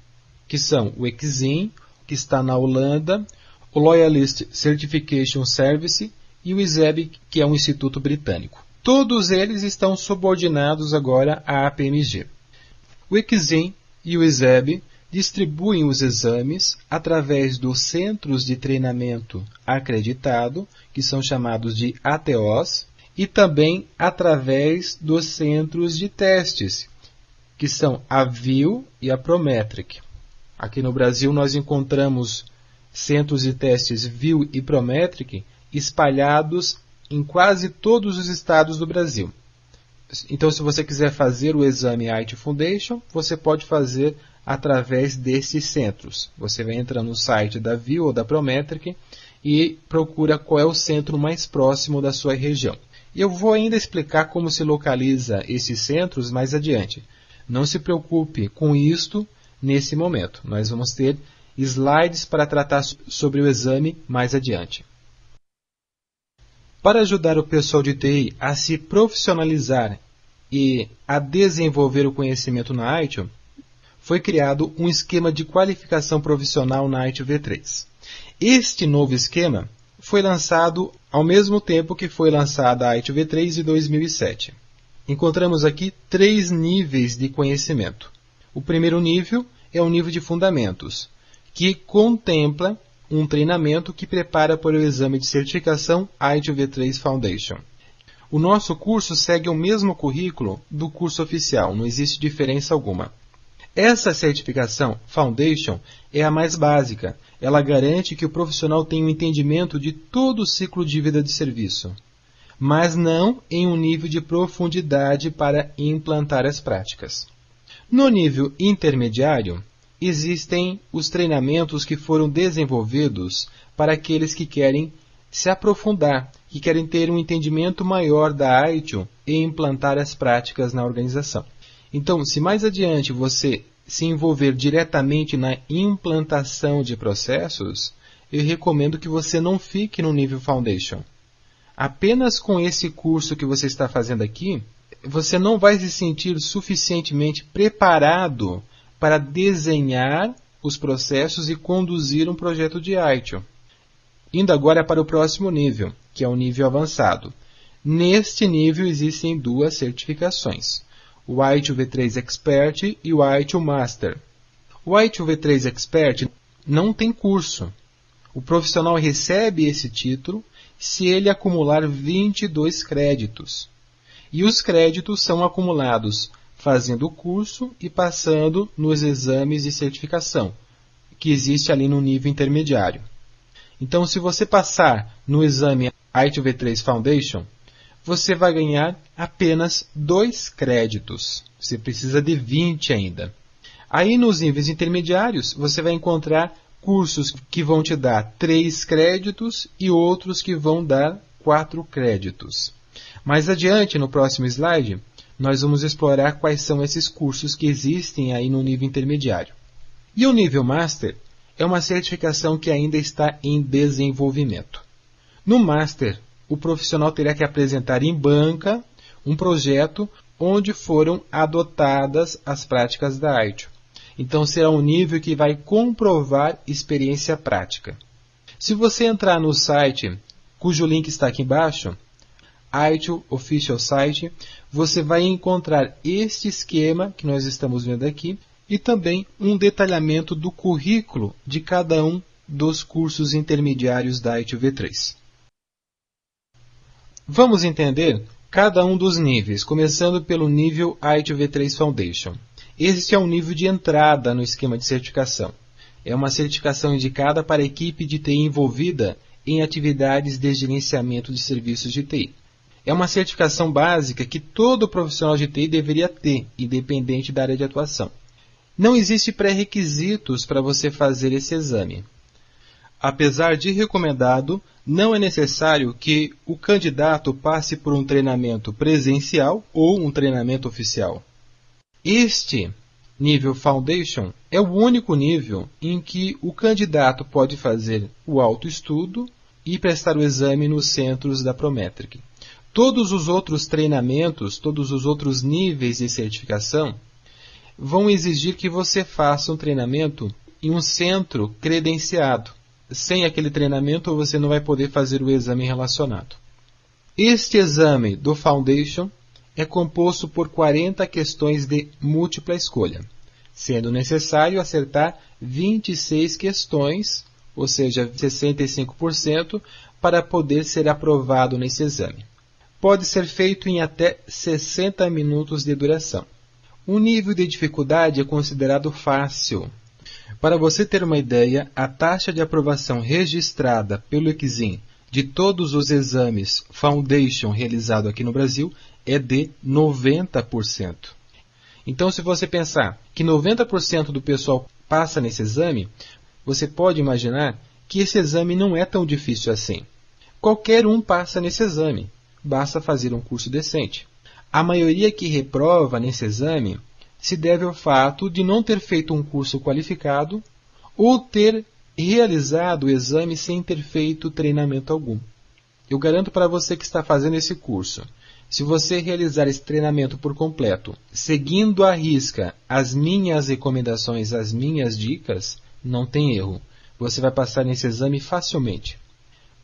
que são o ICSIM, que está na Holanda, o Loyalist Certification Service e o ISEB, que é um instituto britânico. Todos eles estão subordinados agora à APMG. O ICSIM e o ISEB distribuem os exames através dos centros de treinamento acreditado, que são chamados de ATOs, e também através dos centros de testes, que são a VIL e a Prometric. Aqui no Brasil nós encontramos centros de testes VIL e Prometric espalhados em quase todos os estados do Brasil. Então, se você quiser fazer o exame ITIL Foundation, você pode fazer através desses centros. Você vai entrar no site da VIL ou da Prometric e procura qual é o centro mais próximo da sua região. Eu vou ainda explicar como se localiza esses centros mais adiante. Não se preocupe com isto nesse momento. Nós vamos ter slides para tratar sobre o exame mais adiante. Para ajudar o pessoal de TI a se profissionalizar e a desenvolver o conhecimento na ITIL, foi criado um esquema de qualificação profissional na ITIL V3. Este novo esquema foi lançado ao mesmo tempo que foi lançada a ITIL V3 em 2007. Encontramos aqui 3 níveis de conhecimento. O primeiro nível é o nível de fundamentos, que contempla um treinamento que prepara para o exame de certificação ITIL V3 Foundation. O nosso curso segue o mesmo currículo do curso oficial, não existe diferença alguma. Essa certificação Foundation é a mais básica. Ela garante que o profissional tenha um entendimento de todo o ciclo de vida de serviço, mas não em um nível de profundidade para implantar as práticas. No nível intermediário, existem os treinamentos que foram desenvolvidos para aqueles que querem se aprofundar, que querem ter um entendimento maior da ITIL e implantar as práticas na organização. Então, se mais adiante você se envolver diretamente na implantação de processos, eu recomendo que você não fique no nível Foundation. Apenas com esse curso que você está fazendo aqui, você não vai se sentir suficientemente preparado para desenhar os processos e conduzir um projeto de ITIL. Indo agora para o próximo nível, que é o nível avançado. Neste nível existem 2 certificações, o ITIL V3 Expert e o ITIL Master. O ITIL V3 Expert não tem curso. O profissional recebe esse título se ele acumular 22 créditos. E os créditos são acumulados fazendo o curso e passando nos exames de certificação, que existe ali no nível intermediário. Então, se você passar no exame ITIL V3 Foundation, você vai ganhar apenas 2 créditos. Você precisa de 20 ainda. Aí, nos níveis intermediários, você vai encontrar cursos que vão te dar 3 créditos e outros que vão dar 4 créditos. Mais adiante, no próximo slide, nós vamos explorar quais são esses cursos que existem aí no nível intermediário. E o nível Master é uma certificação que ainda está em desenvolvimento. No Master, o profissional terá que apresentar em banca um projeto onde foram adotadas as práticas da ITIL. Então, será um nível que vai comprovar experiência prática. Se você entrar no site, cujo link está aqui embaixo, ITIL Official Site, você vai encontrar este esquema que nós estamos vendo aqui e também um detalhamento do currículo de cada um dos cursos intermediários da ITIL V3. Vamos entender cada um dos níveis, começando pelo nível ITIL V3 Foundation. Este é o nível de entrada no esquema de certificação. É uma certificação indicada para a equipe de TI envolvida em atividades de gerenciamento de serviços de TI. É uma certificação básica que todo profissional de TI deveria ter, independente da área de atuação. Não existe pré-requisitos para você fazer esse exame. Apesar de recomendado, não é necessário que o candidato passe por um treinamento presencial ou um treinamento oficial. Este nível Foundation é o único nível em que o candidato pode fazer o autoestudo e prestar o exame nos centros da Prometric. Todos os outros treinamentos, todos os outros níveis de certificação vão exigir que você faça um treinamento em um centro credenciado. Sem aquele treinamento, você não vai poder fazer o exame relacionado. Este exame do Foundation é composto por 40 questões de múltipla escolha, sendo necessário acertar 26 questões, ou seja, 65%, para poder ser aprovado nesse exame. Pode ser feito em até 60 minutos de duração. O nível de dificuldade é considerado fácil. Para você ter uma ideia, a taxa de aprovação registrada pelo Exim de todos os exames Foundation realizados aqui no Brasil é de 90%. Então, se você pensar que 90% do pessoal passa nesse exame, você pode imaginar que esse exame não é tão difícil assim. Qualquer um passa nesse exame, basta fazer um curso decente. A maioria que reprova nesse exame se deve ao fato de não ter feito um curso qualificado ou ter realizado o exame sem ter feito treinamento algum. Eu garanto para você que está fazendo esse curso, se você realizar esse treinamento por completo, seguindo à risca as minhas recomendações, as minhas dicas, não tem erro. Você vai passar nesse exame facilmente.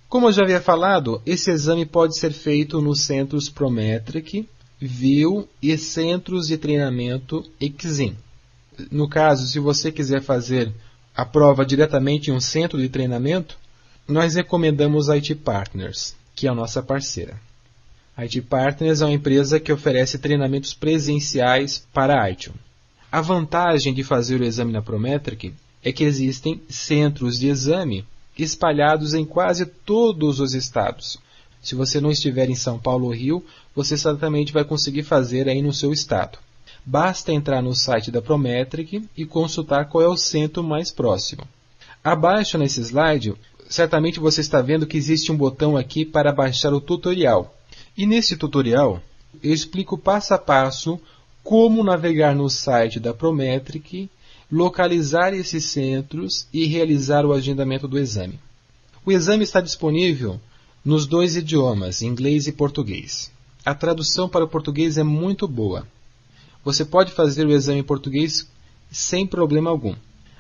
Como eu já havia falado, esse exame pode ser feito nos centros Prometric, VIL e centros de treinamento Exim. No caso, se você quiser fazer a prova diretamente em um centro de treinamento, nós recomendamos a IT Partners, que é a nossa parceira. A IT Partners é uma empresa que oferece treinamentos presenciais para a ITIL. A vantagem de fazer o exame na Prometric é que existem centros de exame espalhados em quase todos os estados. Se você não estiver em São Paulo ou Rio, você certamente vai conseguir fazer aí no seu estado. Basta entrar no site da Prometric e consultar qual é o centro mais próximo. Abaixo nesse slide, certamente você está vendo que existe um botão aqui para baixar o tutorial. E nesse tutorial, eu explico passo a passo como navegar no site da Prometric, localizar esses centros e realizar o agendamento do exame. O exame está disponível nos dois idiomas, inglês e português. A tradução para o português é muito boa. Você pode fazer o exame em português sem problema algum.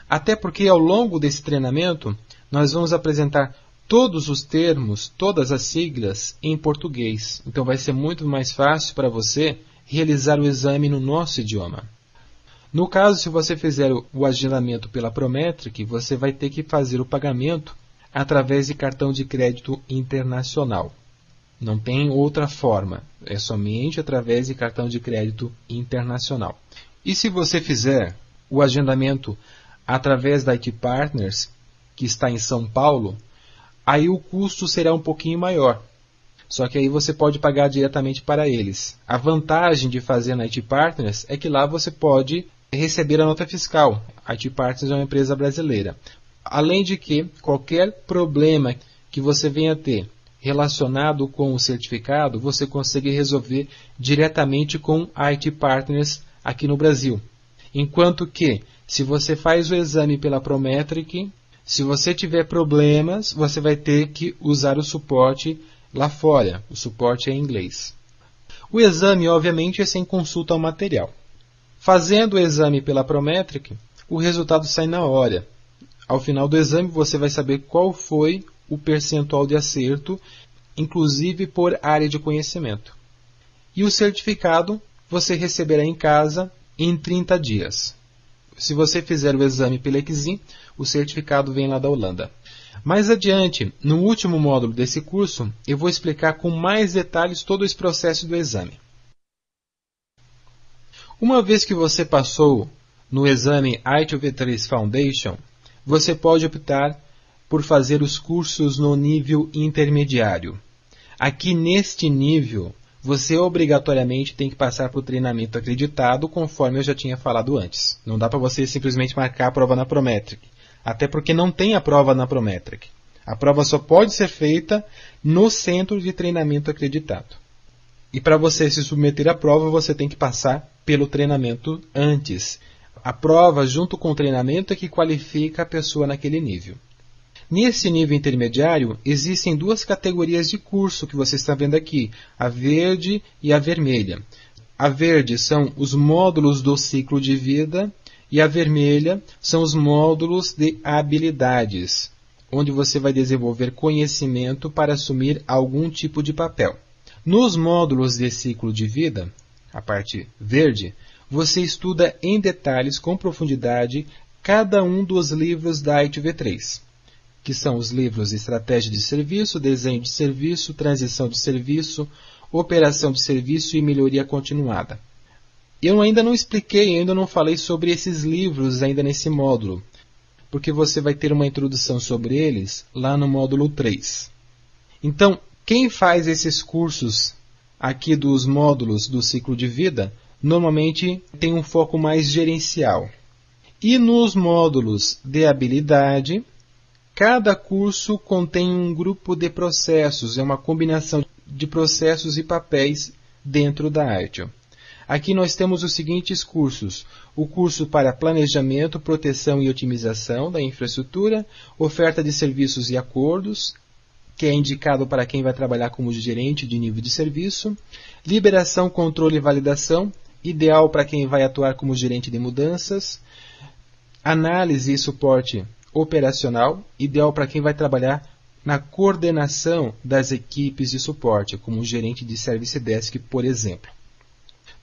Até porque ao longo desse treinamento, nós vamos apresentar todos os termos, todas as siglas em português. Então vai ser muito mais fácil para você realizar o exame no nosso idioma. No caso, se você fizer o agendamento pela Prometric, você vai ter que fazer o pagamento através de cartão de crédito internacional. Não tem outra forma, é somente através de cartão de crédito internacional. E se você fizer o agendamento através da IT Partners, que está em São Paulo, aí o custo será um pouquinho maior. Só que aí você pode pagar diretamente para eles. A vantagem de fazer na IT Partners é que lá você pode receber a nota fiscal. A IT Partners é uma empresa brasileira. Além de que qualquer problema que você venha ter relacionado com o certificado, você consegue resolver diretamente com a IT Partners aqui no Brasil. Enquanto que, se você faz o exame pela Prometric, se você tiver problemas, você vai ter que usar o suporte lá fora. O suporte é em inglês. O exame, obviamente, é sem consulta ao material. Fazendo o exame pela Prometric, o resultado sai na hora. Ao final do exame, você vai saber qual foi o percentual de acerto, inclusive por área de conhecimento. E o certificado você receberá em casa em 30 dias. Se você fizer o exame pela Exim, o certificado vem lá da Holanda. Mais adiante, no último módulo desse curso, eu vou explicar com mais detalhes todo esse processo do exame. Uma vez que você passou no exame ITIL V3 Foundation, você pode optar por fazer os cursos no nível intermediário. Aqui neste nível, você obrigatoriamente tem que passar por treinamento acreditado, conforme eu já tinha falado antes. Não dá para você simplesmente marcar a prova na Prometric, até porque não tem a prova na Prometric. A prova só pode ser feita no centro de treinamento acreditado. E para você se submeter à prova, você tem que passar pelo treinamento antes. A prova, junto com o treinamento, é que qualifica a pessoa naquele nível. Nesse nível intermediário, existem duas categorias de curso que você está vendo aqui, a verde e a vermelha. A verde são os módulos do ciclo de vida e a vermelha são os módulos de habilidades, onde você vai desenvolver conhecimento para assumir algum tipo de papel. Nos módulos de ciclo de vida, a parte verde, você estuda em detalhes, com profundidade, cada um dos livros da ITIL V3. Que são os livros Estratégia de Serviço, Desenho de Serviço, Transição de Serviço, Operação de Serviço e Melhoria Continuada. Eu ainda não expliquei, ainda não falei sobre esses livros ainda nesse módulo, porque você vai ter uma introdução sobre eles lá no módulo 3. Então, quem faz esses cursos aqui dos módulos do ciclo de vida, normalmente tem um foco mais gerencial. E nos módulos de habilidade, cada curso contém um grupo de processos, é uma combinação de processos e papéis dentro da ITIL. Aqui nós temos os seguintes cursos: o curso para planejamento, proteção e otimização da infraestrutura, oferta de serviços e acordos, que é indicado para quem vai trabalhar como gerente de nível de serviço, liberação, controle e validação, ideal para quem vai atuar como gerente de mudanças, análise e suporte operacional, ideal para quem vai trabalhar na coordenação das equipes de suporte, como gerente de Service Desk, por exemplo.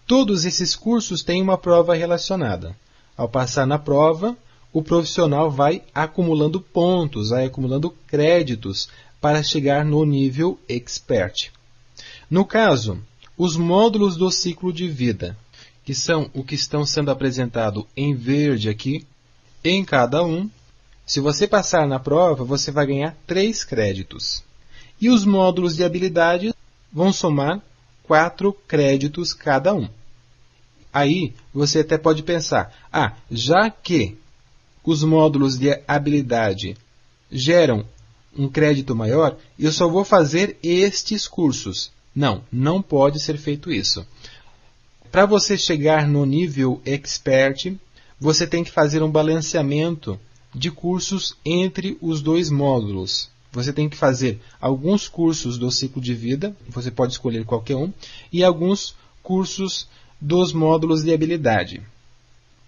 Todos esses cursos têm uma prova relacionada. Ao passar na prova, o profissional vai acumulando pontos, vai acumulando créditos para chegar no nível Expert. No caso, os módulos do ciclo de vida, que são o que estão sendo apresentado em verde aqui, em cada um, se você passar na prova, você vai ganhar 3 créditos. E os módulos de habilidade vão somar 4 créditos cada um. Aí você até pode pensar, já que os módulos de habilidade geram um crédito maior, eu só vou fazer estes cursos. Não, não pode ser feito isso. Para você chegar no nível Expert, você tem que fazer um balanceamento de cursos entre os 2 módulos. Você tem que fazer alguns cursos do ciclo de vida, você pode escolher qualquer um, e alguns cursos dos módulos de habilidade.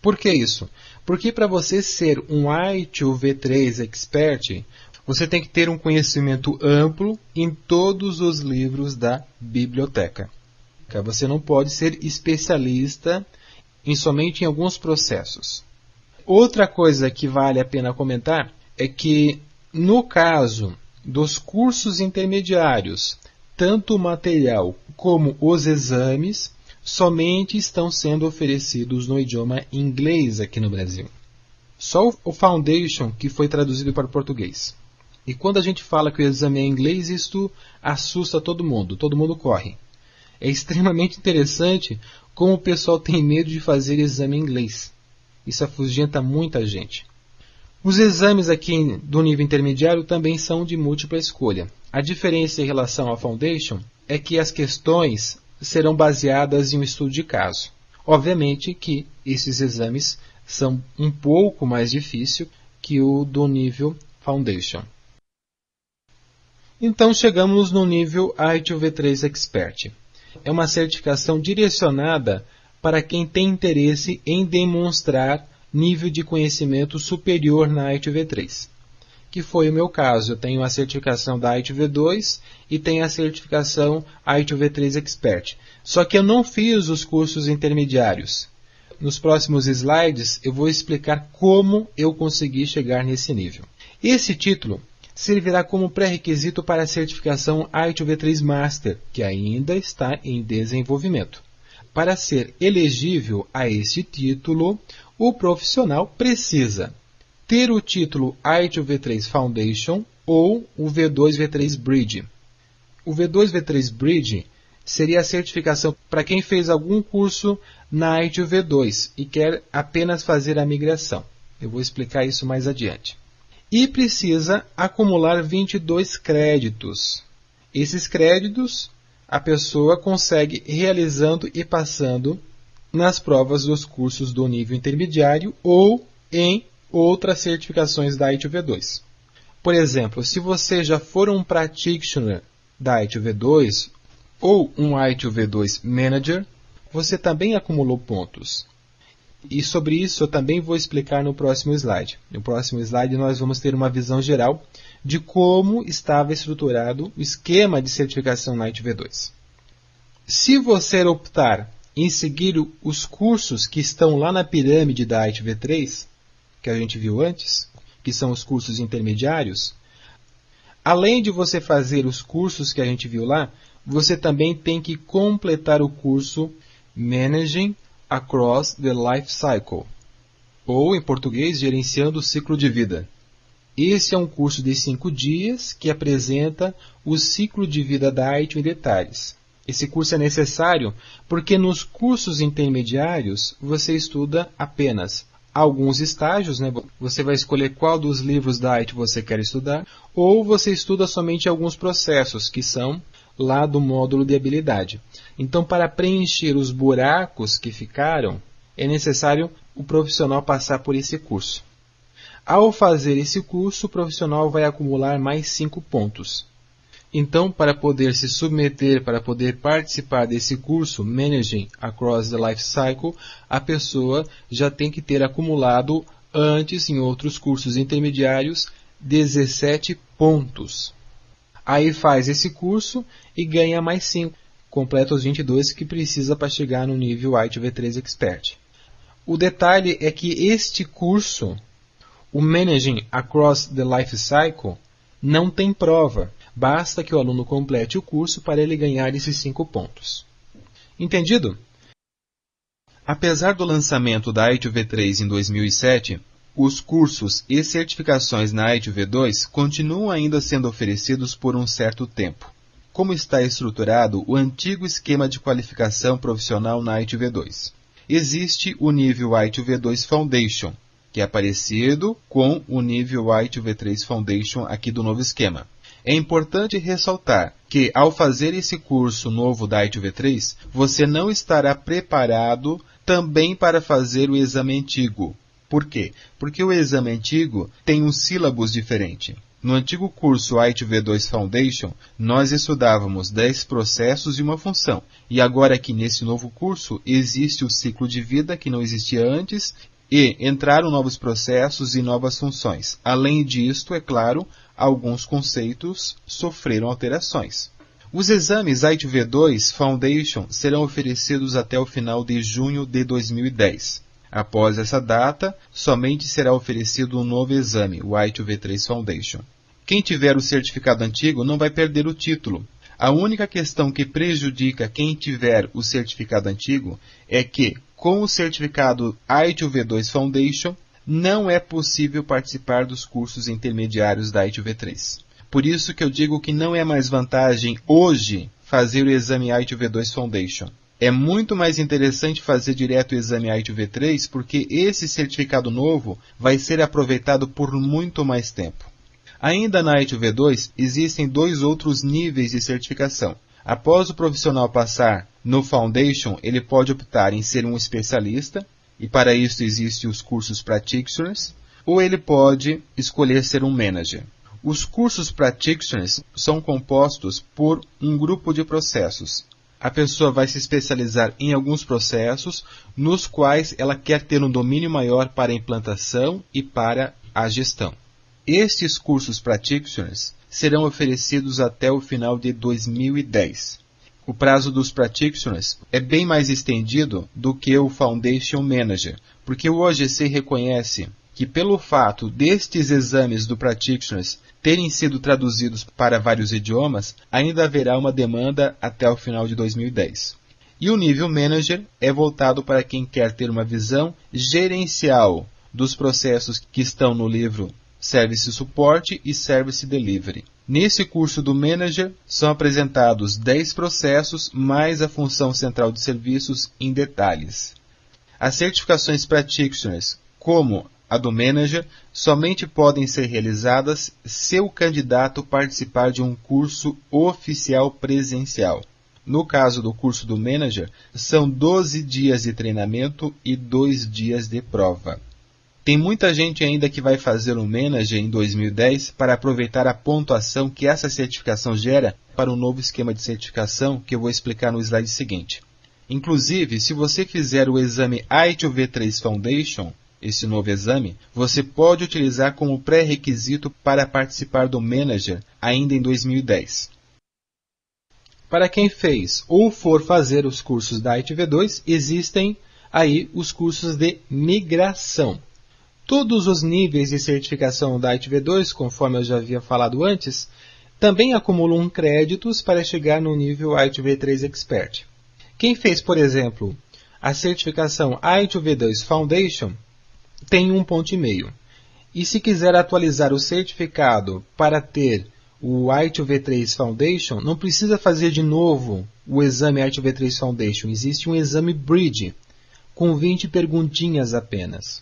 Por que isso? Porque para você ser um ITIL V3 Expert, você tem que ter um conhecimento amplo em todos os livros da biblioteca. Você não pode ser especialista somente em alguns processos. Outra coisa que vale a pena comentar é que, no caso dos cursos intermediários, tanto o material como os exames somente estão sendo oferecidos no idioma inglês aqui no Brasil. Só o Foundation que foi traduzido para o português. E quando a gente fala que o exame é em inglês, isto assusta todo mundo corre. É extremamente interessante como o pessoal tem medo de fazer exame em inglês. Isso afugenta muita gente. Os exames aqui do nível intermediário também são de múltipla escolha. A diferença em relação ao Foundation é que as questões serão baseadas em um estudo de caso. Obviamente que esses exames são um pouco mais difíceis que o do nível Foundation. Então chegamos no nível ITIL V3 Expert. É uma certificação direcionada para quem tem interesse em demonstrar nível de conhecimento superior na ITIL V3, que foi o meu caso. Eu tenho a certificação da ITIL V2 e tenho a certificação ITIL V3 Expert. Só que eu não fiz os cursos intermediários. Nos próximos slides eu vou explicar como eu consegui chegar nesse nível. Esse título servirá como pré-requisito para a certificação ITIL V3 Master, que ainda está em desenvolvimento. Para ser elegível a este título, o profissional precisa ter o título ITIL V3 Foundation ou o V2 V3 Bridge. O V2 V3 Bridge seria a certificação para quem fez algum curso na ITIL V2 e quer apenas fazer a migração. Eu vou explicar isso mais adiante. E precisa acumular 22 créditos. Esses créditos a pessoa consegue realizando e passando nas provas dos cursos do nível intermediário ou em outras certificações da ITIL V2. Por exemplo, se você já for um practitioner da ITIL V2 ou um ITIL V2 Manager, você também acumulou pontos. E sobre isso eu também vou explicar no próximo slide. No próximo slide nós vamos ter uma visão geral de como estava estruturado o esquema de certificação na ITIL V2. Se você optar em seguir os cursos que estão lá na pirâmide da ITIL V3, que a gente viu antes, que são os cursos intermediários, além de você fazer os cursos que a gente viu lá, você também tem que completar o curso Managing Across the Life Cycle, ou em português, Gerenciando o Ciclo de Vida. Esse é um curso de 5 dias que apresenta o ciclo de vida da ITIL em detalhes. Esse curso é necessário porque nos cursos intermediários você estuda apenas alguns estágios, né? Você vai escolher qual dos livros da ITIL você quer estudar, ou você estuda somente alguns processos que são lá do módulo de habilidade. Então, para preencher os buracos que ficaram, é necessário o profissional passar por esse curso. Ao fazer esse curso, o profissional vai acumular mais 5 pontos. Então, para poder se submeter, para poder participar desse curso, Managing Across the Life Cycle, a pessoa já tem que ter acumulado antes, em outros cursos intermediários, 17 pontos. Aí faz esse curso e ganha mais 5. Completa os 22 que precisa para chegar no nível ITIL V3 Expert. O detalhe é que este curso, o Managing Across the Life Cycle, não tem prova. Basta que o aluno complete o curso para ele ganhar esses 5 pontos. Entendido? Apesar do lançamento da ITIL V3 em 2007, os cursos e certificações na ITIL V2 continuam ainda sendo oferecidos por um certo tempo. Como está estruturado o antigo esquema de qualificação profissional na ITIL V2? Existe o nível ITIL V2 Foundation, que é parecido com o nível ITIL V3 Foundation aqui do novo esquema. É importante ressaltar que, ao fazer esse curso novo da ITIL V3, você não estará preparado também para fazer o exame antigo. Por quê? Porque o exame antigo tem um sílabus diferente. No antigo curso ITIL V2 Foundation, nós estudávamos 10 processos e uma função. E agora aqui nesse novo curso, existe o ciclo de vida que não existia antes e entraram novos processos e novas funções. Além disto, é claro, alguns conceitos sofreram alterações. Os exames ITIL V2 Foundation serão oferecidos até o final de junho de 2010. Após essa data, somente será oferecido um novo exame, o ITIL V3 Foundation. Quem tiver o certificado antigo não vai perder o título. A única questão que prejudica quem tiver o certificado antigo é que, com o certificado ITIL V2 Foundation, não é possível participar dos cursos intermediários da ITIL V3. Por isso que eu digo que não é mais vantagem hoje fazer o exame ITIL V2 Foundation. É muito mais interessante fazer direto o exame ITIL V3 porque esse certificado novo vai ser aproveitado por muito mais tempo. Ainda na ITIL V2 existem 2 outros níveis de certificação. Após o profissional passar no Foundation, ele pode optar em ser um especialista, e para isso existem os cursos Practitioners, ou ele pode escolher ser um Manager. Os cursos Practitioners são compostos por um grupo de processos. A pessoa vai se especializar em alguns processos, nos quais ela quer ter um domínio maior para a implantação e para a gestão. Estes cursos Practitioners serão oferecidos até o final de 2010. O prazo dos Practitioners é bem mais estendido do que o Foundation Manager, porque o OGC reconhece que pelo fato destes exames do Practitioners terem sido traduzidos para vários idiomas, ainda haverá uma demanda até o final de 2010. E o nível Manager é voltado para quem quer ter uma visão gerencial dos processos que estão no livro Service Support e Service Delivery. Nesse curso do Manager, são apresentados 10 processos mais a função central de serviços em detalhes. As certificações Practitioners, como a do Manager, somente podem ser realizadas se o candidato participar de um curso oficial presencial. No caso do curso do Manager, são 12 dias de treinamento e 2 dias de prova. Tem muita gente ainda que vai fazer um Manager em 2010 para aproveitar a pontuação que essa certificação gera para o novo esquema de certificação que eu vou explicar no slide seguinte. Inclusive, se você fizer o exame ITIL V3 Foundation, esse novo exame, você pode utilizar como pré-requisito para participar do Manager ainda em 2010. Para quem fez ou for fazer os cursos da ITIL V2, existem aí os cursos de migração. Todos os níveis de certificação da ITIL V2, conforme eu já havia falado antes, também acumulam créditos para chegar no nível ITIL V3 Expert. Quem fez, por exemplo, a certificação ITIL V2 Foundation tem 1,5 ponto. E se quiser atualizar o certificado para ter o ITIL V3 Foundation, não precisa fazer de novo o exame ITIL V3 Foundation. Existe um exame Bridge, com 20 perguntinhas apenas.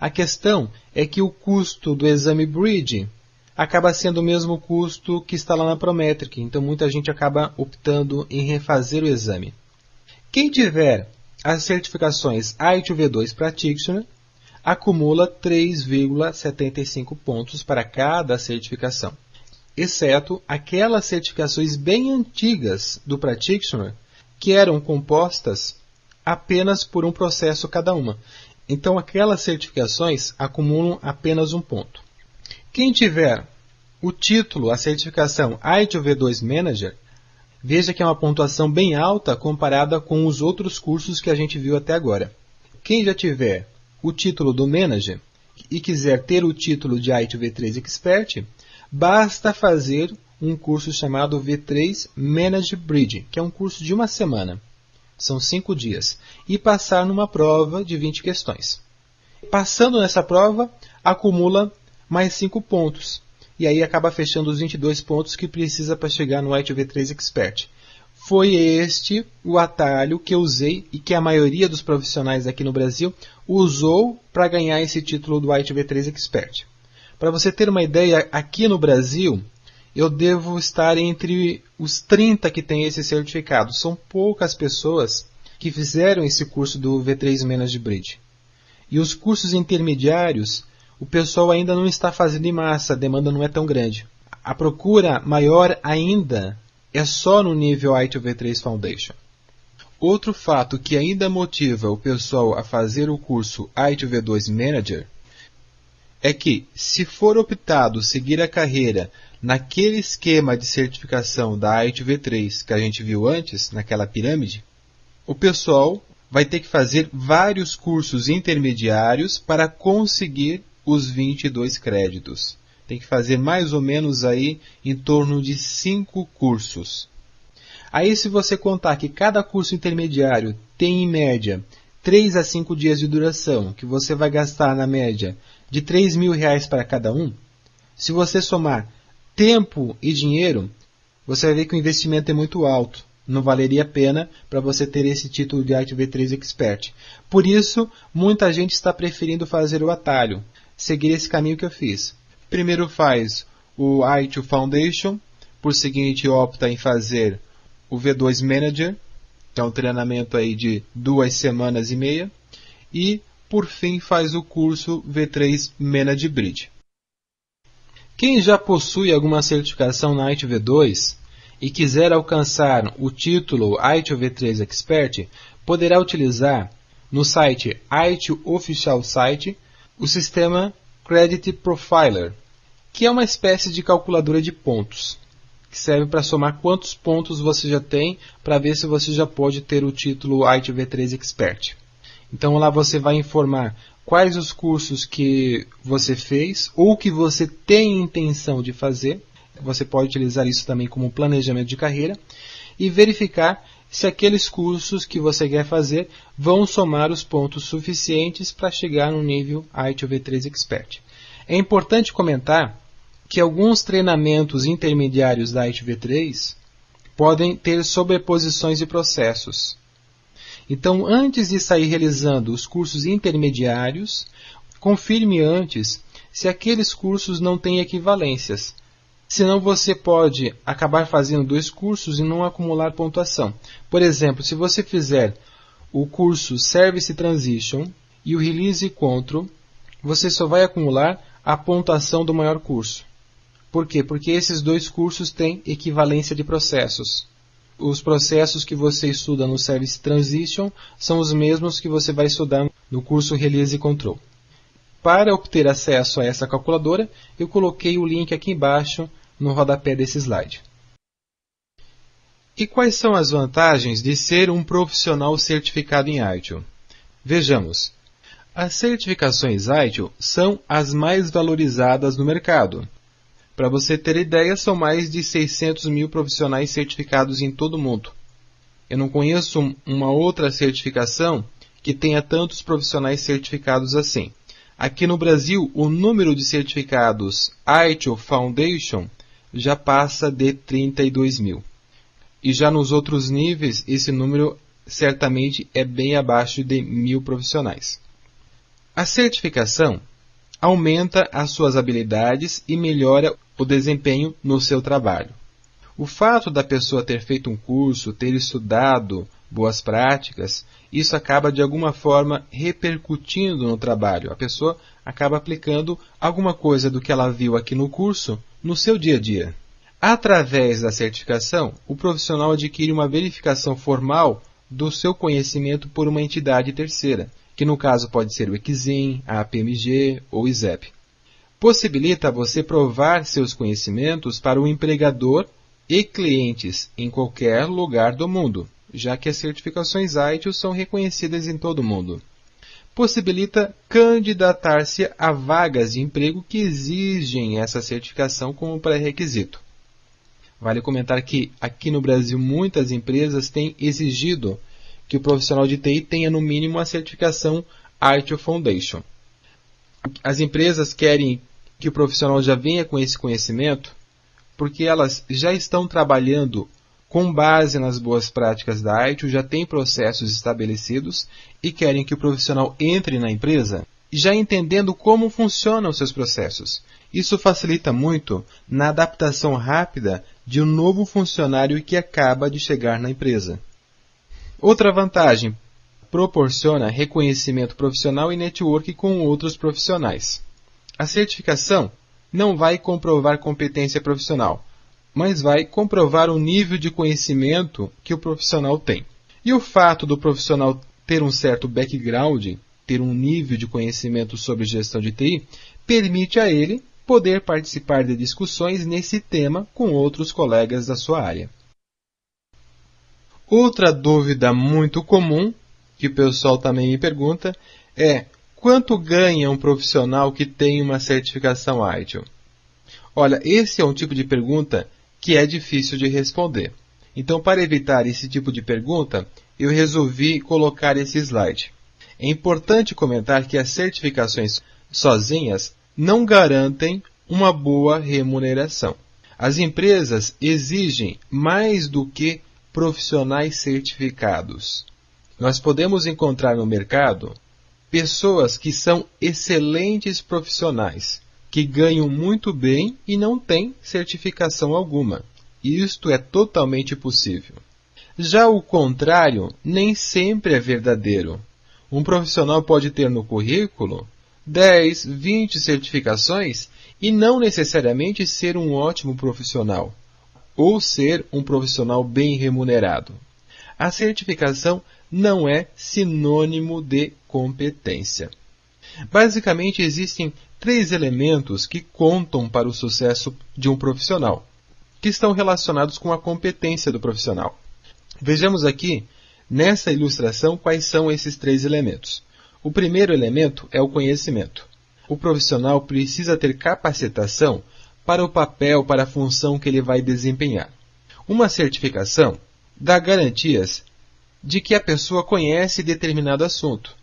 A questão é que o custo do exame Bridge acaba sendo o mesmo custo que está lá na Prometric, então muita gente acaba optando em refazer o exame. Quem tiver as certificações ITIL V2 Practitioner acumula 3,75 pontos para cada certificação, exceto aquelas certificações bem antigas do Practitioner que eram compostas apenas por um processo cada uma. Então aquelas certificações acumulam apenas um ponto. Quem tiver o título, a certificação ITIL V2 Manager, veja que é uma pontuação bem alta comparada com os outros cursos que a gente viu até agora. Quem já tiver o título do Manager e quiser ter o título de ITIL V3 Expert, basta fazer um curso chamado V3 Manage Bridge, que é um curso de uma semana. São 5 dias. E passar numa prova de 20 questões. Passando nessa prova, acumula mais 5 pontos. E aí acaba fechando os 22 pontos que precisa para chegar no ITIL V3 Expert. Foi este o atalho que eu usei e que a maioria dos profissionais aqui no Brasil usou para ganhar esse título do ITIL V3 Expert. Para você ter uma ideia, aqui no Brasil, eu devo estar entre os 30 que têm esse certificado. São poucas pessoas que fizeram esse curso do V3 Manage Bridge. E os cursos intermediários, o pessoal ainda não está fazendo em massa, a demanda não é tão grande. A procura maior ainda é só no nível ITIL V3 Foundation. Outro fato que ainda motiva o pessoal a fazer o curso ITIL V2 Manager é que, se for optado seguir a carreira naquele esquema de certificação da ITIL V3 que a gente viu antes, naquela pirâmide, o pessoal vai ter que fazer vários cursos intermediários para conseguir os 22 créditos. Tem que fazer mais ou menos aí em torno de 5 cursos. Aí se você contar que cada curso intermediário tem em média 3 a 5 dias de duração, que você vai gastar na média de R$3.000 para cada um, se você somar tempo e dinheiro, você vai ver que o investimento é muito alto. Não valeria a pena para você ter esse título de ITIL V3 Expert. Por isso, muita gente está preferindo fazer o atalho, seguir esse caminho que eu fiz. Primeiro faz o ITIL Foundation, por seguinte opta em fazer o V2 Manager, que é um treinamento aí de 2 semanas e meia, e por fim faz o curso V3 Manage Bridge. Quem já possui alguma certificação na ITIL V2 e quiser alcançar o título ITIL V3 Expert, poderá utilizar no site ITIL Official Site o sistema Credit Profiler, que é uma espécie de calculadora de pontos, que serve para somar quantos pontos você já tem para ver se você já pode ter o título ITIL V3 Expert. Então lá você vai informar quais os cursos que você fez ou que você tem intenção de fazer. Você pode utilizar isso também como planejamento de carreira e verificar se aqueles cursos que você quer fazer vão somar os pontos suficientes para chegar no nível ITIL V3 Expert. É importante comentar que alguns treinamentos intermediários da ITIL V3 podem ter sobreposições de processos. Então, antes de sair realizando os cursos intermediários, confirme antes se aqueles cursos não têm equivalências. Senão você pode acabar fazendo 2 cursos e não acumular pontuação. Por exemplo, se você fizer o curso Service Transition e o Release Control, você só vai acumular a pontuação do maior curso. Por quê? Porque esses 2 cursos têm equivalência de processos. Os processos que você estuda no Service Transition são os mesmos que você vai estudar no curso Release Control. Para obter acesso a essa calculadora, eu coloquei o link aqui embaixo no rodapé desse slide. E quais são as vantagens de ser um profissional certificado em ITIL? Vejamos. As certificações ITIL são as mais valorizadas no mercado. Para você ter ideia, são mais de 600 mil profissionais certificados em todo o mundo. Eu não conheço uma outra certificação que tenha tantos profissionais certificados assim. Aqui no Brasil, o número de certificados ITIL Foundation já passa de 32 mil. E já nos outros níveis, esse número certamente é bem abaixo de 1.000 profissionais. A certificação aumenta as suas habilidades e melhora o desempenho no seu trabalho. O fato da pessoa ter feito um curso, ter estudado boas práticas, isso acaba de alguma forma repercutindo no trabalho. A pessoa acaba aplicando alguma coisa do que ela viu aqui no curso no seu dia a dia. Através da certificação, o profissional adquire uma verificação formal do seu conhecimento por uma entidade terceira, que no caso pode ser o ECSIM, a APMG ou o ISEP. Possibilita você provar seus conhecimentos para o empregador e clientes em qualquer lugar do mundo, já que as certificações ITIL são reconhecidas em todo o mundo. Possibilita candidatar-se a vagas de emprego que exigem essa certificação como pré-requisito. Vale comentar que aqui no Brasil muitas empresas têm exigido que o profissional de TI tenha no mínimo a certificação ITIL Foundation. As empresas querem que o profissional já venha com esse conhecimento porque elas já estão trabalhando com base nas boas práticas da ITIL, já têm processos estabelecidos e querem que o profissional entre na empresa já entendendo como funcionam os seus processos. Isso facilita muito na adaptação rápida de um novo funcionário que acaba de chegar na empresa. Outra vantagem, proporciona reconhecimento profissional e network com outros profissionais. A certificação não vai comprovar competência profissional, mas vai comprovar o nível de conhecimento que o profissional tem. E o fato do profissional ter um certo background, ter um nível de conhecimento sobre gestão de TI, permite a ele poder participar de discussões nesse tema com outros colegas da sua área. Outra dúvida muito comum, que o pessoal também me pergunta, é quanto ganha um profissional que tem uma certificação ITIL? Olha, esse é um tipo de pergunta que é difícil de responder. Então, para evitar esse tipo de pergunta, eu resolvi colocar esse slide. É importante comentar que as certificações sozinhas não garantem uma boa remuneração. As empresas exigem mais do que profissionais certificados. Nós podemos encontrar no mercado pessoas que são excelentes profissionais, que ganham muito bem e não têm certificação alguma. Isto é totalmente possível. Já o contrário nem sempre é verdadeiro. Um profissional pode ter no currículo 10, 20 certificações e não necessariamente ser um ótimo profissional, ou ser um profissional bem remunerado. A certificação não é sinônimo de competência. Basicamente, existem 3 elementos que contam para o sucesso de um profissional, que estão relacionados com a competência do profissional. Vejamos aqui, nessa ilustração, quais são esses 3 elementos. O primeiro elemento é o conhecimento. O profissional precisa ter capacitação para o papel, para a função que ele vai desempenhar. Uma certificação dá garantias de que a pessoa conhece determinado assunto.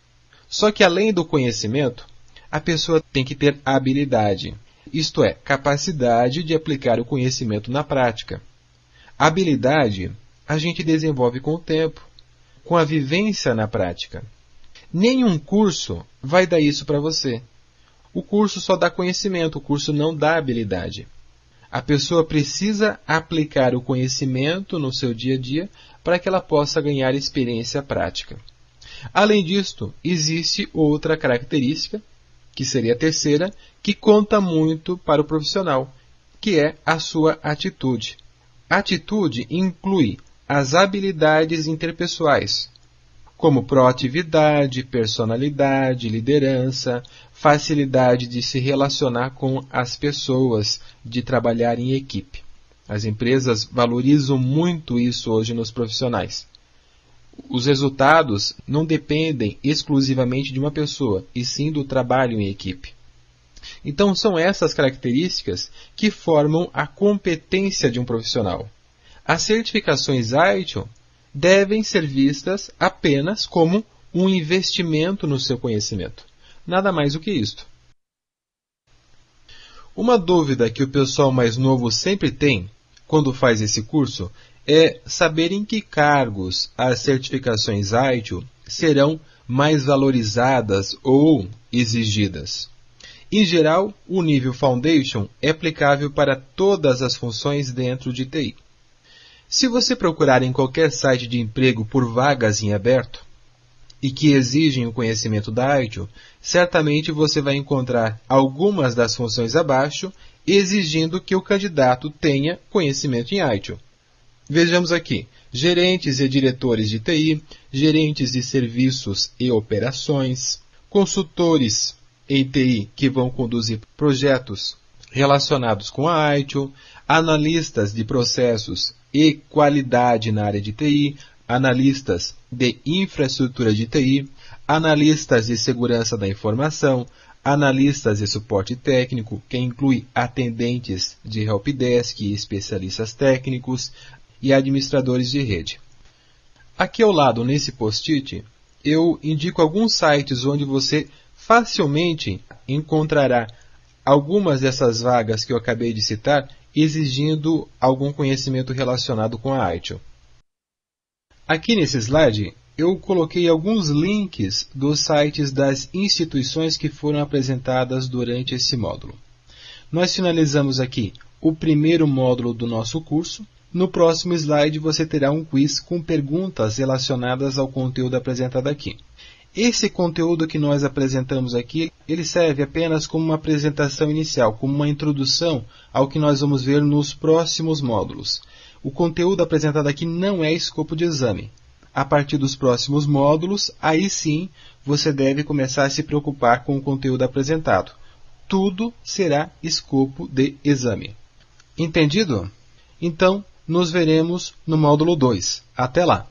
Só que além do conhecimento, a pessoa tem que ter habilidade, isto é, capacidade de aplicar o conhecimento na prática. Habilidade a gente desenvolve com o tempo, com a vivência na prática. Nenhum curso vai dar isso para você. O curso só dá conhecimento, o curso não dá habilidade. A pessoa precisa aplicar o conhecimento no seu dia a dia para que ela possa ganhar experiência prática. Além disto, existe outra característica, que seria a terceira, que conta muito para o profissional, que é a sua atitude. Atitude inclui as habilidades interpessoais, como proatividade, personalidade, liderança, facilidade de se relacionar com as pessoas, de trabalhar em equipe. As empresas valorizam muito isso hoje nos profissionais. Os resultados não dependem exclusivamente de uma pessoa, e sim do trabalho em equipe. Então, são essas características que formam a competência de um profissional. As certificações ITIL devem ser vistas apenas como um investimento no seu conhecimento. Nada mais do que isto. Uma dúvida que o pessoal mais novo sempre tem quando faz esse curso é saber em que cargos as certificações ITIL serão mais valorizadas ou exigidas. Em geral, o nível Foundation é aplicável para todas as funções dentro de TI. Se você procurar em qualquer site de emprego por vagas em aberto e que exigem o conhecimento da ITIL, certamente você vai encontrar algumas das funções abaixo exigindo que o candidato tenha conhecimento em ITIL. Vejamos aqui: gerentes e diretores de TI, gerentes de serviços e operações, consultores em TI que vão conduzir projetos relacionados com a ITIL, analistas de processos e qualidade na área de TI, analistas de infraestrutura de TI, analistas de segurança da informação, analistas de suporte técnico, que inclui atendentes de helpdesk e especialistas técnicos, e administradores de rede. Aqui ao lado, nesse post-it, eu indico alguns sites onde você facilmente encontrará algumas dessas vagas que eu acabei de citar, exigindo algum conhecimento relacionado com a ITIL. Aqui nesse slide, eu coloquei alguns links dos sites das instituições que foram apresentadas durante esse módulo. Nós finalizamos aqui o primeiro módulo do nosso curso. No próximo slide você terá um quiz com perguntas relacionadas ao conteúdo apresentado aqui. Esse conteúdo que nós apresentamos aqui, ele serve apenas como uma apresentação inicial, como uma introdução ao que nós vamos ver nos próximos módulos. O conteúdo apresentado aqui não é escopo de exame. A partir dos próximos módulos, aí sim você deve começar a se preocupar com o conteúdo apresentado. Tudo será escopo de exame. Entendido? Então, nos veremos no módulo 2. Até lá!